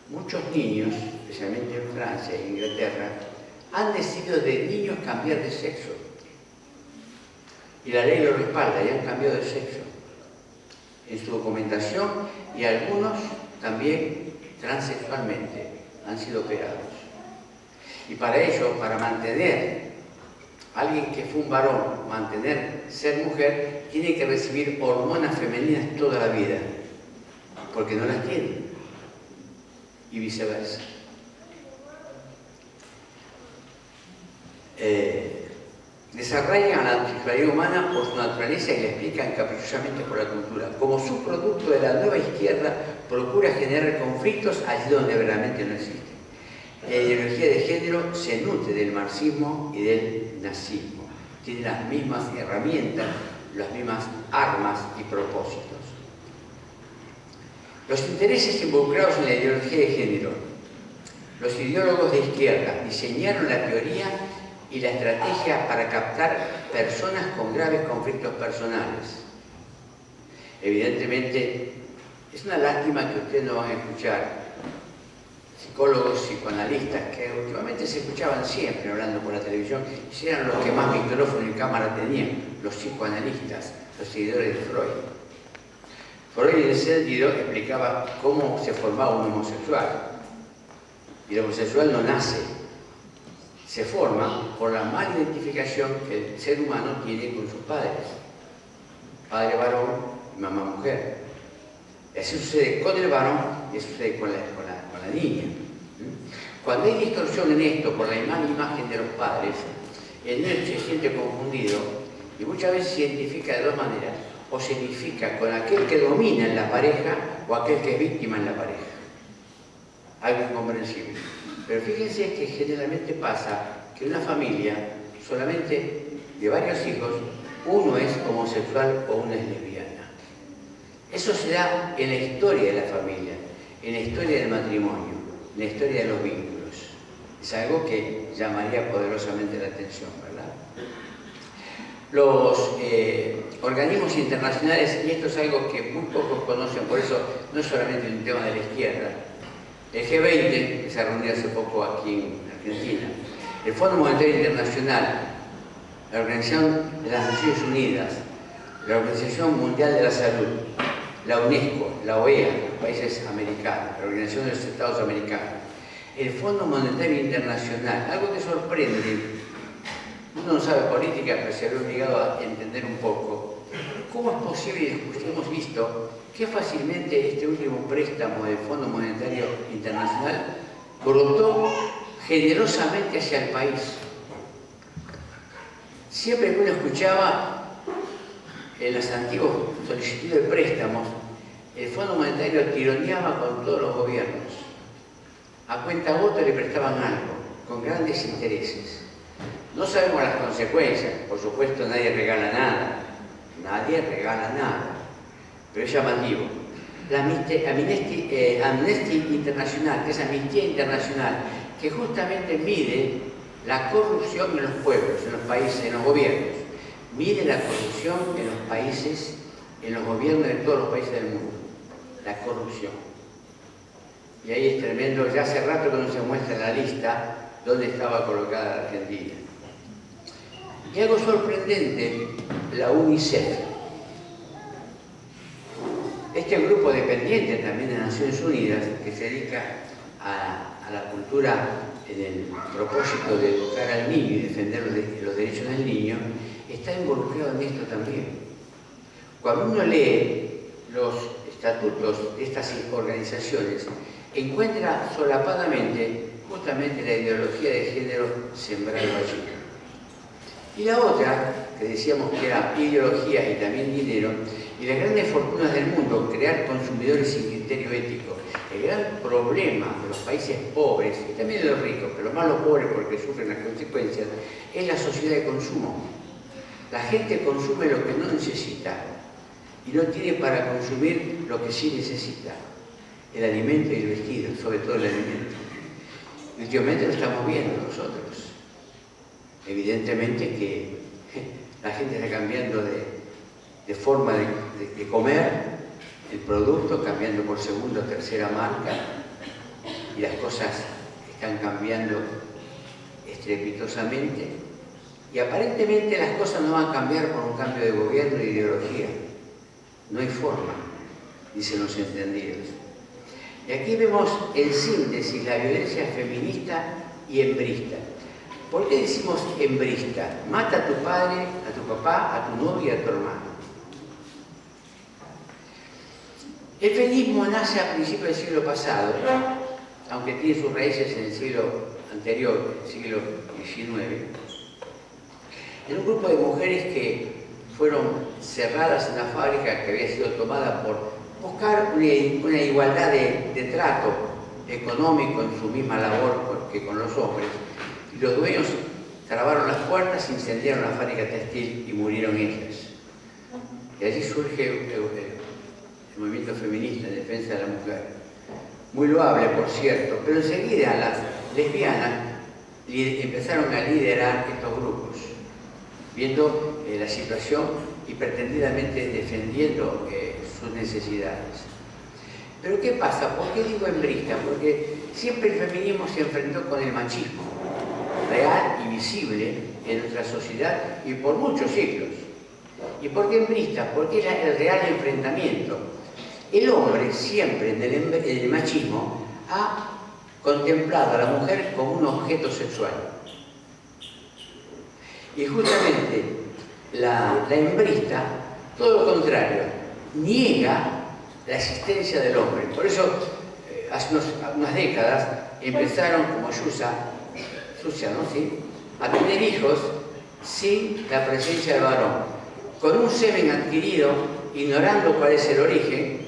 muchos niños, especialmente en Francia e Inglaterra, han decidido de niños cambiar de sexo. Y la ley lo respalda, y han cambiado de sexo en su documentación, y algunos también transexualmente han sido operados. Y para ello, para mantener a alguien que fue un varón, mantener ser mujer, tiene que recibir hormonas femeninas toda la vida, porque no las tiene, y viceversa. Desarraigan a la sexualidad humana por su naturaleza y la explican caprichosamente por la cultura. Como subproducto de la nueva izquierda, procura generar conflictos allí donde verdaderamente no existen. La ideología de género se nutre del marxismo y del nazismo. Tiene las mismas herramientas, las mismas armas y propósitos. Los intereses involucrados en la ideología de género. Los ideólogos de izquierda diseñaron la teoría y la estrategia para captar personas con graves conflictos personales. Evidentemente, es una lástima que ustedes no van a escuchar psicólogos, psicoanalistas, que últimamente se escuchaban siempre hablando por la televisión, y eran los que más micrófono y cámara tenían, los psicoanalistas, los seguidores de Freud. Freud en ese sentido explicaba cómo se formaba un homosexual. Y el homosexual no nace, se forma por la mala identificación que el ser humano tiene con sus padres. Padre varón y mamá mujer. Y así sucede con el varón y sucede con la niña. Cuando hay distorsión en esto por la imagen de los padres, el niño se siente confundido y muchas veces se identifica de dos maneras. O se identifica con aquel que domina en la pareja o aquel que es víctima en la pareja. Algo incomprensible. Pero fíjense que generalmente pasa que en una familia, solamente de varios hijos, uno es homosexual o una es lesbiana. Eso se da en la historia de la familia, en la historia del matrimonio, en la historia de los vínculos. Es algo que llamaría poderosamente la atención, ¿verdad? Los organismos internacionales, y esto es algo que muy pocos conocen, por eso no es solamente un tema de la izquierda. El G20, que se reunió hace poco aquí en Argentina, el Fondo Monetario Internacional, la Organización de las Naciones Unidas, la Organización Mundial de la Salud, la UNESCO, la OEA, los países americanos, la Organización de los Estados Americanos, el Fondo Monetario Internacional, algo que sorprende. Uno no sabe política, pero se ve obligado a entender un poco. ¿Cómo es posible, hemos visto, que fácilmente este último préstamo del Fondo Monetario Internacional brotó generosamente hacia el país? Siempre que uno escuchaba en las antiguas solicitudes de préstamos, el Fondo Monetario tironeaba con todos los gobiernos. A cuenta gota le prestaban algo, con grandes intereses. No sabemos las consecuencias, por supuesto nadie regala nada, pero es llamativo. La Amnesty Internacional, que es Amnistía Internacional, que justamente mide la corrupción en los pueblos, en los países, en los gobiernos, mide la corrupción en los países, en los gobiernos de todos los países del mundo, la corrupción. Y ahí es tremendo, ya hace rato que no se muestra en la lista dónde estaba colocada la Argentina. Y algo sorprendente, la UNICEF. Este grupo dependiente también de Naciones Unidas, que se dedica a la cultura en el propósito de educar al niño y defender los derechos del niño, está involucrado en esto también. Cuando uno lee los estatutos de estas organizaciones, encuentra solapadamente justamente la ideología de género sembrado allí. Y la otra, que decíamos que era ideología y también dinero, y las grandes fortunas del mundo, crear consumidores sin criterio ético. El gran problema de los países pobres, y también de los ricos, pero más los pobres porque sufren las consecuencias, es la sociedad de consumo. La gente consume lo que no necesita y no tiene para consumir lo que sí necesita. El alimento y el vestido, sobre todo el alimento. Y últimamente lo estamos viendo nosotros. Evidentemente que la gente está cambiando de forma de comer el producto, cambiando por segunda o tercera marca, y las cosas están cambiando estrepitosamente, y aparentemente las cosas no van a cambiar por un cambio de gobierno e ideología. No hay forma, dicen los entendidos. Y aquí vemos en síntesis la violencia feminista y hembrista. ¿Por qué decimos hembrista? Mata a tu padre, a tu papá, a tu novia, a tu hermano. El feminismo nace a principios del siglo pasado, aunque tiene sus raíces en el siglo anterior, el siglo XIX, en un grupo de mujeres que fueron cerradas en la fábrica que había sido tomada por buscar una igualdad de trato económico en su misma labor que con los hombres. Y los dueños trabaron las puertas, incendiaron la fábrica textil y murieron ellas. Y allí surge el movimiento feminista en defensa de la mujer. Muy loable, por cierto, pero enseguida las lesbianas empezaron a liderar estos grupos, viendo la situación y pretendidamente defendiendo sus necesidades. Pero ¿qué pasa? ¿Por qué digo hembrista? Porque siempre el feminismo se enfrentó con el machismo, real y visible en nuestra sociedad y por muchos siglos. ¿Y por qué hembrista? Porque es el real enfrentamiento. El hombre siempre en el machismo ha contemplado a la mujer como un objeto sexual. Y justamente la hembrista, todo lo contrario, niega la existencia del hombre. Por eso hace unas décadas empezaron como Sucia, ¿no? ¿Sí? A tener hijos sin la presencia del varón, con un semen adquirido, ignorando cuál es el origen,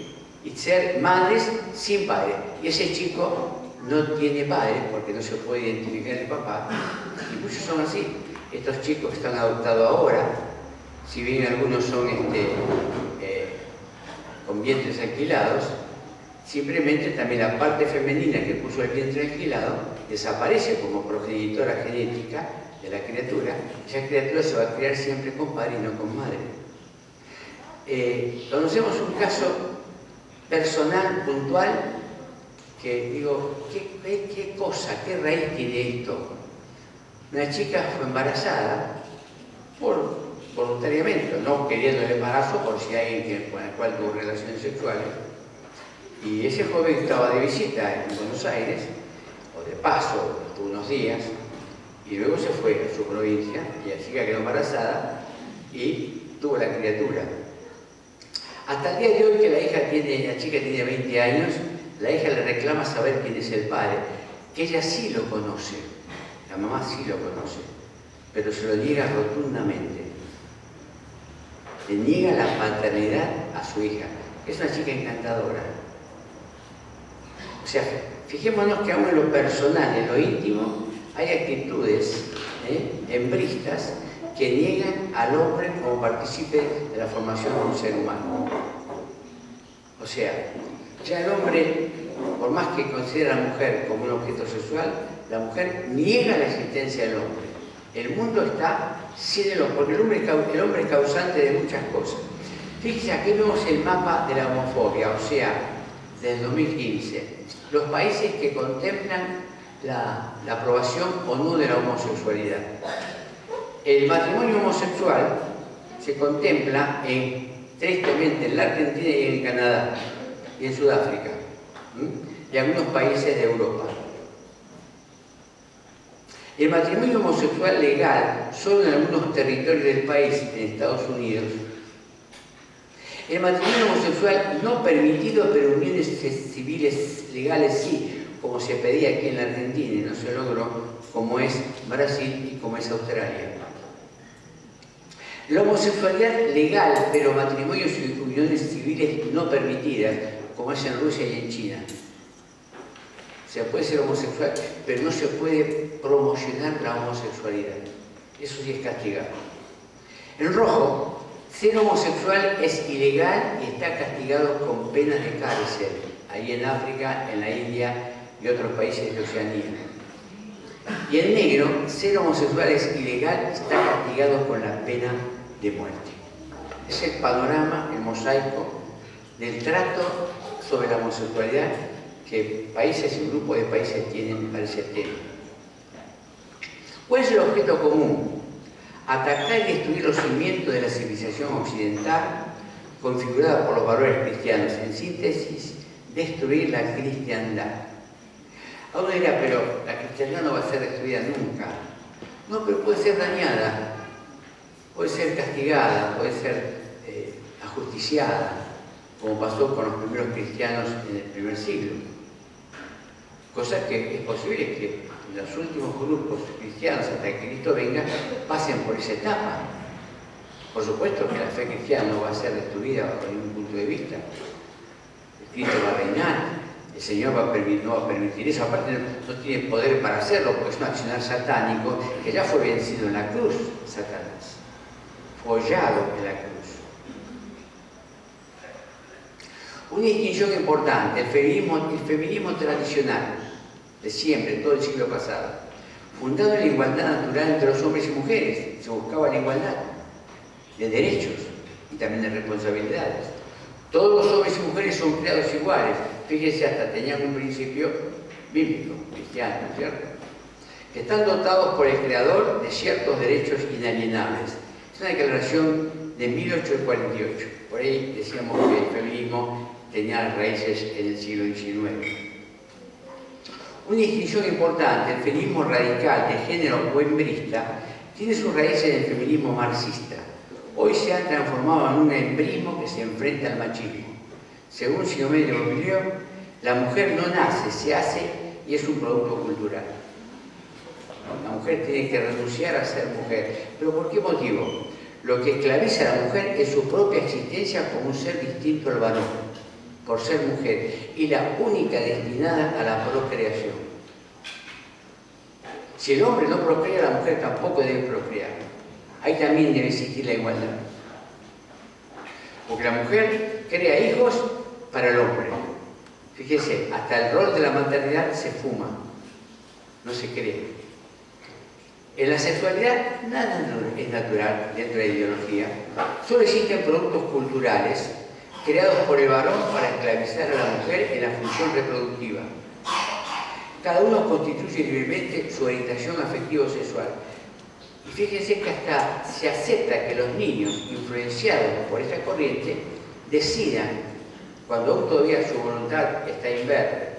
y ser madres sin padre. Y ese chico no tiene padre porque no se puede identificar el papá, y muchos son así. Estos chicos que están adoptados ahora, si bien algunos son con vientres alquilados, simplemente también la parte femenina que puso el vientre alquilado desaparece como progenitora genética de la criatura. Esa criatura se va a criar siempre con padre y no con madre. Conocemos un caso personal, puntual, que digo, ¿qué cosa, qué raíz tiene esto? Una chica fue embarazada voluntariamente, no queriendo el embarazo por si hay alguien con el cual tuvo relaciones sexuales. Y ese joven estaba de visita en Buenos Aires, o de paso, estuvo unos días, y luego se fue a su provincia, y la chica quedó embarazada y tuvo la criatura. Hasta el día de hoy que la chica tiene 20 años, la hija le reclama saber quién es el padre, que ella sí lo conoce, la mamá sí lo conoce, pero se lo niega rotundamente. Le niega la paternidad a su hija. Es una chica encantadora. O sea, fijémonos que aún en lo personal, en lo íntimo, hay actitudes hembristas que niegan al hombre como partícipe de la formación de un ser humano. O sea, ya el hombre, por más que considera a la mujer como un objeto sexual, la mujer niega la existencia del hombre. El mundo está sin el hombre, porque el hombre es causante de muchas cosas. Fíjense, aquí vemos el mapa de la homofobia, o sea, desde 2015. Los países que contemplan la aprobación o no de la homosexualidad. El matrimonio homosexual se contempla tristemente en la Argentina y en Canadá, y en Sudáfrica, y algunos países de Europa. El matrimonio homosexual legal solo en algunos territorios del país, en Estados Unidos. El matrimonio homosexual no permitido, pero uniones civiles legales sí, como se pedía aquí en la Argentina y no se logró, como es Brasil y como es Australia. La homosexualidad legal, pero matrimonios y uniones civiles no permitidas, como es en Rusia y en China. O sea, puede ser homosexual, pero no se puede promocionar la homosexualidad. Eso sí es castigado. En rojo, ser homosexual es ilegal y está castigado con penas de cárcel, ahí en África, en la India y otros países de Oceanía. Y en negro, ser homosexual es ilegal y está castigado con la pena de muerte. Es el panorama, el mosaico del trato sobre la homosexualidad que países y grupos de países tienen para ese tema. ¿Cuál es el objeto común? Atacar y destruir los cimientos de la civilización occidental configurada por los valores cristianos. En síntesis, destruir la cristiandad. Uno dirá, pero la cristiandad no va a ser destruida nunca. No, pero puede ser dañada, puede ser castigada, puede ser ajusticiada, como pasó con los primeros cristianos en el primer siglo. Cosa que es posible que los últimos grupos cristianos, hasta que Cristo venga, pasen por esa etapa. Por supuesto que la fe cristiana no va a ser destruida bajo ningún punto de vista. Cristo va a reinar, el Señor no va a permitir eso, aparte no tiene poder para hacerlo, porque es un accionar satánico que ya fue vencido en la cruz, Satanás, fue hollado en la cruz. Una distinción importante, el feminismo tradicional, de siempre, todo el siglo pasado, fundado en la igualdad natural entre los hombres y mujeres, se buscaba la igualdad de derechos y también de responsabilidades. Todos los hombres y mujeres son creados iguales, fíjense, hasta tenían un principio bíblico, cristiano, ¿cierto? Están dotados por el Creador de ciertos derechos inalienables. Es una declaración de 1848, por ahí decíamos que el feminismo tenía raíces en el siglo XIX. Una distinción importante, el feminismo radical de género o hembrista tiene sus raíces en el feminismo marxista. Hoy se ha transformado en un hembrismo que se enfrenta al machismo. Según Sinomé de Beauvillier, La mujer no nace, se hace y es un producto cultural. La mujer tiene que renunciar a ser mujer. ¿Pero por qué motivo? Lo que esclaviza a la mujer es su propia existencia como un ser distinto al varón, por ser mujer, y la única destinada a la procreación. Si el hombre no procrea, la mujer tampoco debe procrear. Ahí también debe existir la igualdad. Porque la mujer crea hijos para el hombre. Fíjese, hasta el rol de la maternidad se fuma, no se cree. En la sexualidad nada es natural dentro de la ideología, solo existen productos culturales creados por el varón para esclavizar a la mujer en la función reproductiva. Cada uno constituye libremente su orientación afectivo-sexual. Y fíjense que hasta se acepta que los niños, influenciados por esta corriente, decidan, cuando aún todavía su voluntad está inverde,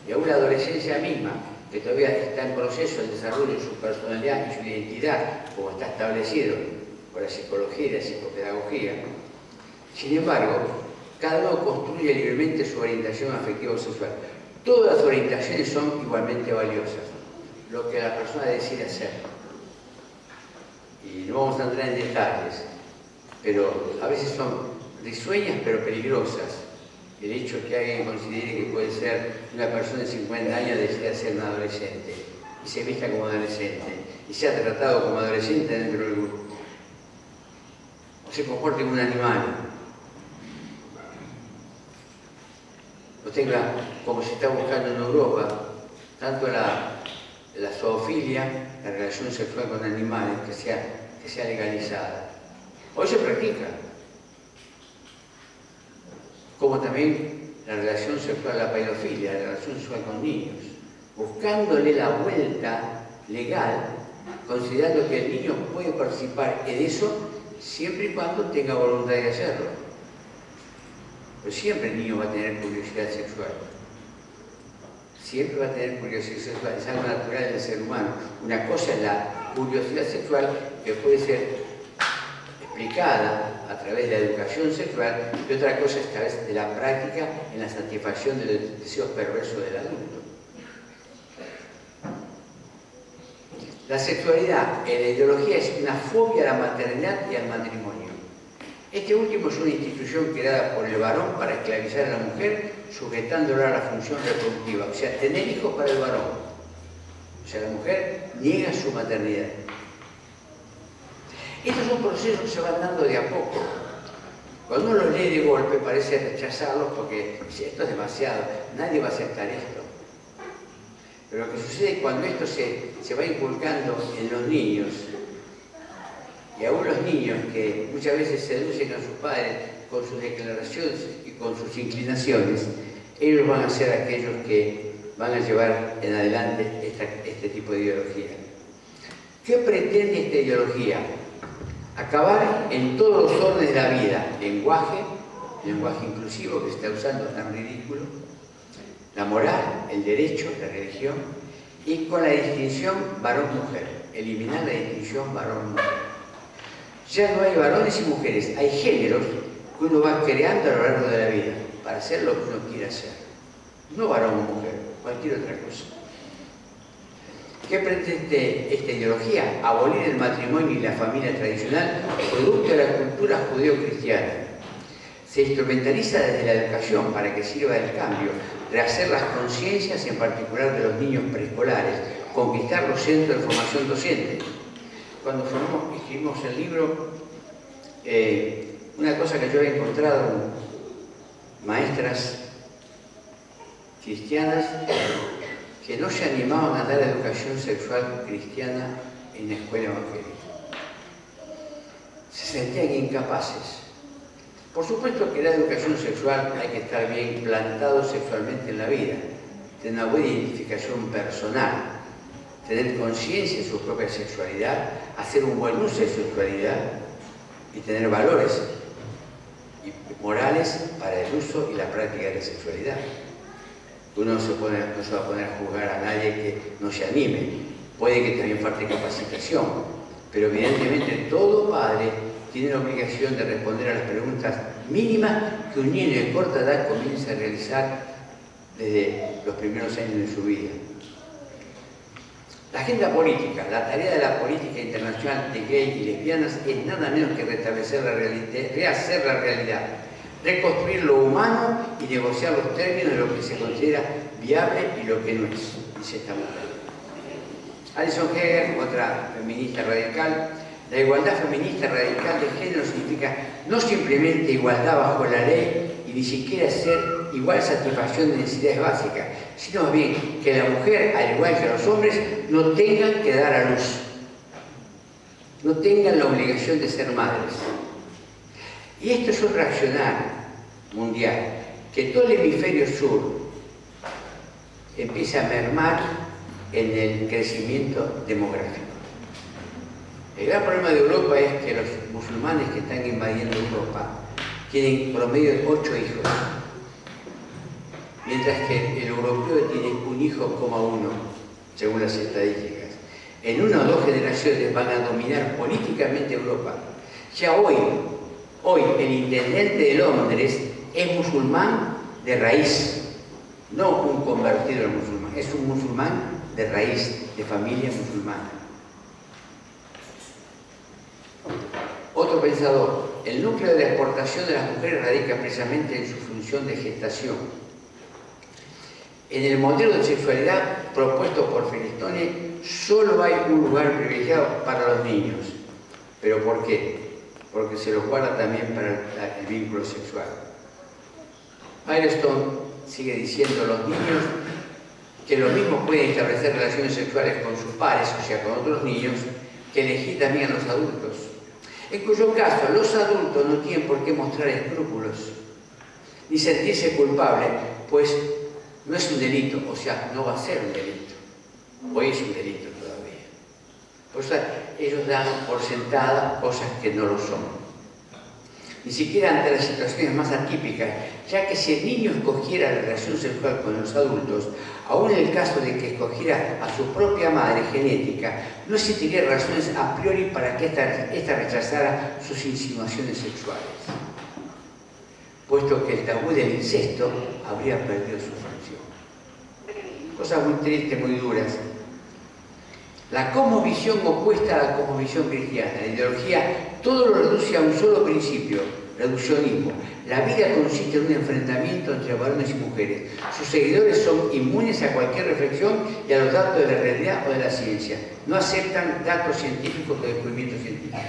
y aún la adolescencia misma, que todavía está en proceso de desarrollo de su personalidad y su identidad, como está establecido por la psicología y la psicopedagogía. Sin embargo, cada uno construye libremente su orientación afectivo-sexual. Todas las orientaciones son igualmente valiosas, lo que la persona decide hacer. Y no vamos a entrar en detalles, pero a veces son risueñas pero peligrosas. El hecho que alguien considere que puede ser una persona de 50 años decida ser un adolescente y se vista como adolescente y sea tratado como adolescente dentro del grupo, o se comporte como un animal, o tenga, como se está buscando en Europa, tanto la zoofilia, la relación sexual con animales, que sea legalizada. Hoy se practica. Como también la relación sexual, la pedofilia, la relación sexual con niños, buscándole la vuelta legal, considerando que el niño puede participar en eso siempre y cuando tenga voluntad de hacerlo. Pero siempre el niño va a tener curiosidad sexual. Siempre va a tener curiosidad sexual, es algo natural del ser humano. Una cosa es la curiosidad sexual que puede ser explicada a través de la educación sexual y otra cosa es a través de la práctica en la satisfacción de los deseos perversos del adulto. La sexualidad en la ideología es una fobia a la maternidad y al matrimonio. Este último es una institución creada por el varón para esclavizar a la mujer, sujetándola a la función reproductiva, o sea, tener hijos para el varón. O sea, la mujer niega su maternidad. Estos son procesos que se van dando de a poco. Cuando uno los lee de golpe parece rechazarlos porque dice, esto es demasiado, nadie va a aceptar esto. Pero lo que sucede cuando esto se va inculcando en los niños, y aún los niños que muchas veces seducen a sus padres con sus declaraciones y con sus inclinaciones, ellos van a ser aquellos que van a llevar en adelante este tipo de ideología. ¿Qué pretende esta ideología? Acabar en todos los órdenes de la vida, lenguaje inclusivo que se está usando tan ridículo, la moral, el derecho, la religión, y con la distinción varón-mujer, eliminar la distinción varón-mujer. Ya no hay varones y mujeres, hay géneros que uno va creando a lo largo de la vida para hacer lo que uno quiera hacer. No varón o mujer, cualquier otra cosa. ¿Qué pretende esta ideología? Abolir el matrimonio y la familia tradicional, producto de la cultura judeo-cristiana. Se instrumentaliza desde la educación para que sirva del cambio, rehacer las conciencias, en particular de los niños preescolares, conquistar los centros de formación docente. Cuando escribimos el libro, una cosa que yo he encontrado en maestras cristianas que no se animaban a dar educación sexual cristiana en la escuela evangélica. Se sentían incapaces. Por supuesto que la educación sexual hay que estar bien plantado sexualmente en la vida, tener una buena identificación personal, tener conciencia de su propia sexualidad, hacer un buen uso de su sexualidad y tener valores y morales para el uso y la práctica de la sexualidad. Uno no se va a poner a juzgar a nadie que no se anime. Puede que también falte capacitación, pero evidentemente todo padre tiene la obligación de responder a las preguntas mínimas que un niño de corta edad comienza a realizar desde los primeros años de su vida. La agenda política, la tarea de la política internacional de gays y lesbianas es nada menos que restablecer la realidad, rehacer la realidad, reconstruir lo humano y negociar los términos de lo que se considera viable y lo que no es, dice esta mujer. Alison Heger, otra feminista radical: la igualdad feminista radical de género significa no simplemente igualdad bajo la ley y ni siquiera ser igual satisfacción de necesidades básicas, sino más bien que la mujer, al igual que los hombres, no tengan que dar a luz, no tengan la obligación de ser madres. Y esto es un reaccionar mundial, que todo el hemisferio sur empieza a mermar en el crecimiento demográfico. El gran problema de Europa es que los musulmanes que están invadiendo Europa tienen promedio de 8 hijos, mientras que el europeo tiene 1,1 hijo, según las estadísticas. En 1 o 2 generaciones van a dominar políticamente Europa. Ya hoy el intendente de Londres es musulmán de raíz, no un convertido al musulmán, es un musulmán de raíz, de familia musulmana. Otro pensador: el núcleo de la exportación de las mujeres radica precisamente en su función de gestación. En el modelo de sexualidad propuesto por Firestone solo hay un lugar privilegiado para los niños. ¿Pero por qué? Porque se los guarda también para el vínculo sexual. Firestone sigue diciendo: los niños que lo mismo pueden establecer relaciones sexuales con sus pares, o sea, con otros niños, que elegir también a los adultos. En cuyo caso, los adultos no tienen por qué mostrar escrúpulos, ni sentirse culpables, pues no es un delito, o sea, no va a ser un delito. Hoy es un delito todavía. Por eso ellos dan por sentadas cosas que no lo son. Ni siquiera ante las situaciones más atípicas, ya que si el niño escogiera la relación sexual con los adultos, aún en el caso de que escogiera a su propia madre genética, no existiría razones a priori para que ésta rechazara sus insinuaciones sexuales, puesto que el tabú del incesto habría perdido su función. Cosas muy tristes, muy duras. La cosmovisión opuesta a la cosmovisión cristiana, la ideología, todo lo reduce a un solo principio: reduccionismo. La vida consiste en un enfrentamiento entre varones y mujeres. Sus seguidores son inmunes a cualquier reflexión y a los datos de la realidad o de la ciencia. No aceptan datos científicos o descubrimientos científicos.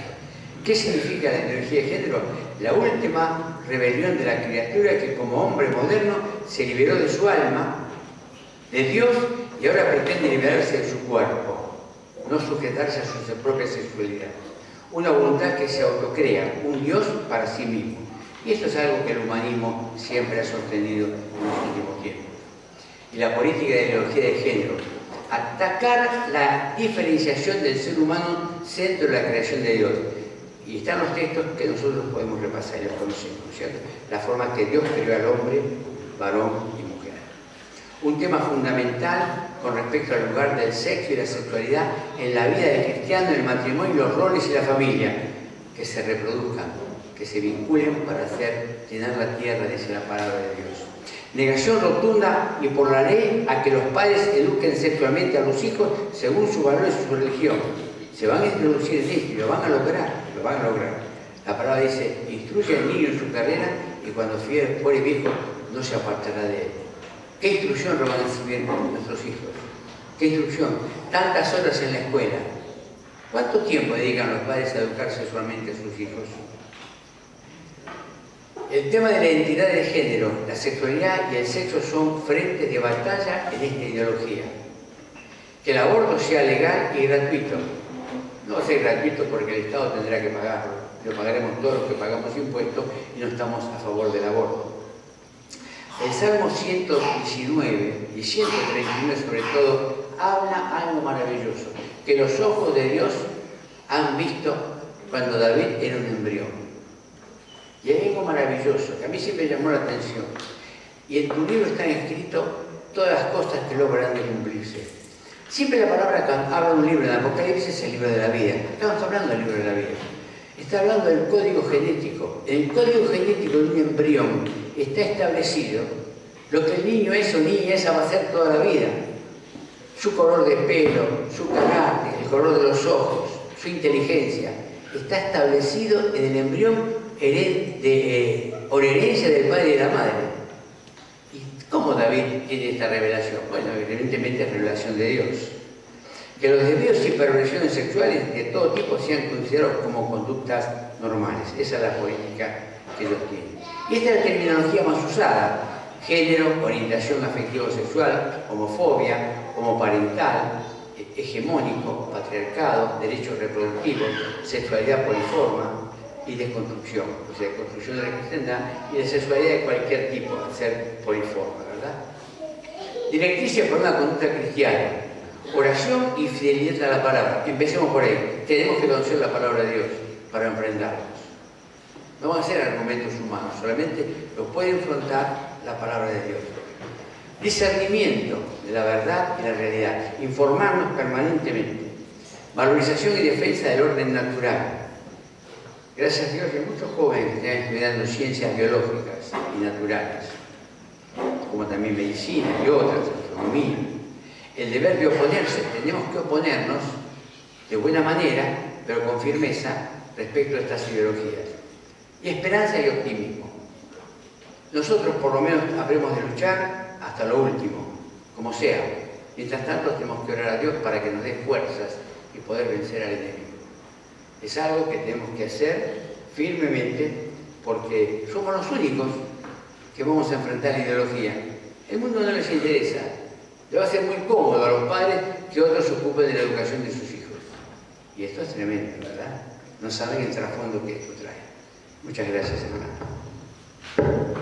¿Qué significa la ideología de género? La última rebelión de la criatura que, como hombre moderno, se liberó de su alma, de Dios, y ahora pretende liberarse de su cuerpo, no sujetarse a su propia sexualidad. Una voluntad que se autocrea, un Dios para sí mismo. Y esto es algo que el humanismo siempre ha sostenido en los últimos tiempos. Y la política de ideología de género: atacar la diferenciación del ser humano centro de la creación de Dios. Y están los textos que nosotros podemos repasar y los conocemos, ¿cierto? La forma que Dios creó al hombre, varón y mujer. Un tema fundamental con respecto al lugar del sexo y la sexualidad en la vida del cristiano, en el matrimonio, los roles y la familia, que se reproduzcan, que se vinculen para hacer llenar la tierra, dice la palabra de Dios. Negación rotunda y por la ley a que los padres eduquen sexualmente a los hijos según sus valores y su religión. Se van a introducir en esto y lo van a lograr, lo van a lograr. La palabra dice: instruye al niño en su carrera y cuando fuere viejo no se apartará de él. ¿Qué instrucción van a recibir nuestros hijos? ¿Qué instrucción? Tantas horas en la escuela. ¿Cuánto tiempo dedican los padres a educar sexualmente a sus hijos? El tema de la identidad de género, la sexualidad y el sexo son frentes de batalla en esta ideología. Que el aborto sea legal y gratuito. No va a ser gratuito porque el Estado tendrá que pagarlo. Lo pagaremos todos los que pagamos impuestos y no estamos a favor del aborto. El Salmo 119 y 139 sobre todo habla algo maravilloso, que los ojos de Dios han visto cuando David era un embrión. Y hay algo maravilloso que a mí siempre llamó la atención. Y en tu libro están escritas todas las cosas que logran de cumplirse. Siempre la palabra que habla un libro, en Apocalipsis es el libro de la vida. Estamos hablando del libro de la vida. Está hablando del código genético. En el código genético de un embrión está establecido Lo que el niño es o niña esa va a ser toda la vida. Su color de pelo, su carácter, el color de los ojos, su inteligencia, está establecido en el embrión por herencia del padre y de la madre. ¿Y cómo David tiene esta revelación? Bueno, evidentemente es revelación de Dios. Que los desvíos y perversiones sexuales de todo tipo sean considerados como conductas normales. Esa es la política que Dios tiene. Y esta es la terminología más usada. Género, orientación afectivo-sexual, homofobia, homoparental, hegemónico, patriarcado, derechos reproductivos, sexualidad poliforma y desconstrucción. O sea, construcción de la cristiandad y de sexualidad de cualquier tipo, al ser poliforma, ¿verdad? Directrices por una conducta cristiana. Oración y fidelidad a la palabra. Empecemos por ahí. Tenemos que conocer la palabra de Dios para enfrentarnos. No van a ser argumentos humanos, solamente los puede enfrentar la palabra de Dios. Discernimiento de la verdad y la realidad. Informarnos permanentemente. Valorización y defensa del orden natural. Gracias a Dios hay muchos jóvenes que están estudiando ciencias biológicas y naturales, como también medicina y otras, astronomía. El deber de oponerse. Tenemos que oponernos de buena manera, pero con firmeza respecto a estas ideologías. Y esperanza y optimismo. Nosotros por lo menos habremos de luchar hasta lo último, como sea. Mientras tanto tenemos que orar a Dios para que nos dé fuerzas y poder vencer al enemigo. Es algo que tenemos que hacer firmemente porque somos los únicos que vamos a enfrentar la ideología. El mundo no les interesa. Le va a ser muy cómodo a los padres que otros se ocupen de la educación de sus hijos. Y esto es tremendo, ¿verdad? No saben el trasfondo que esto trae. Muchas gracias, hermano.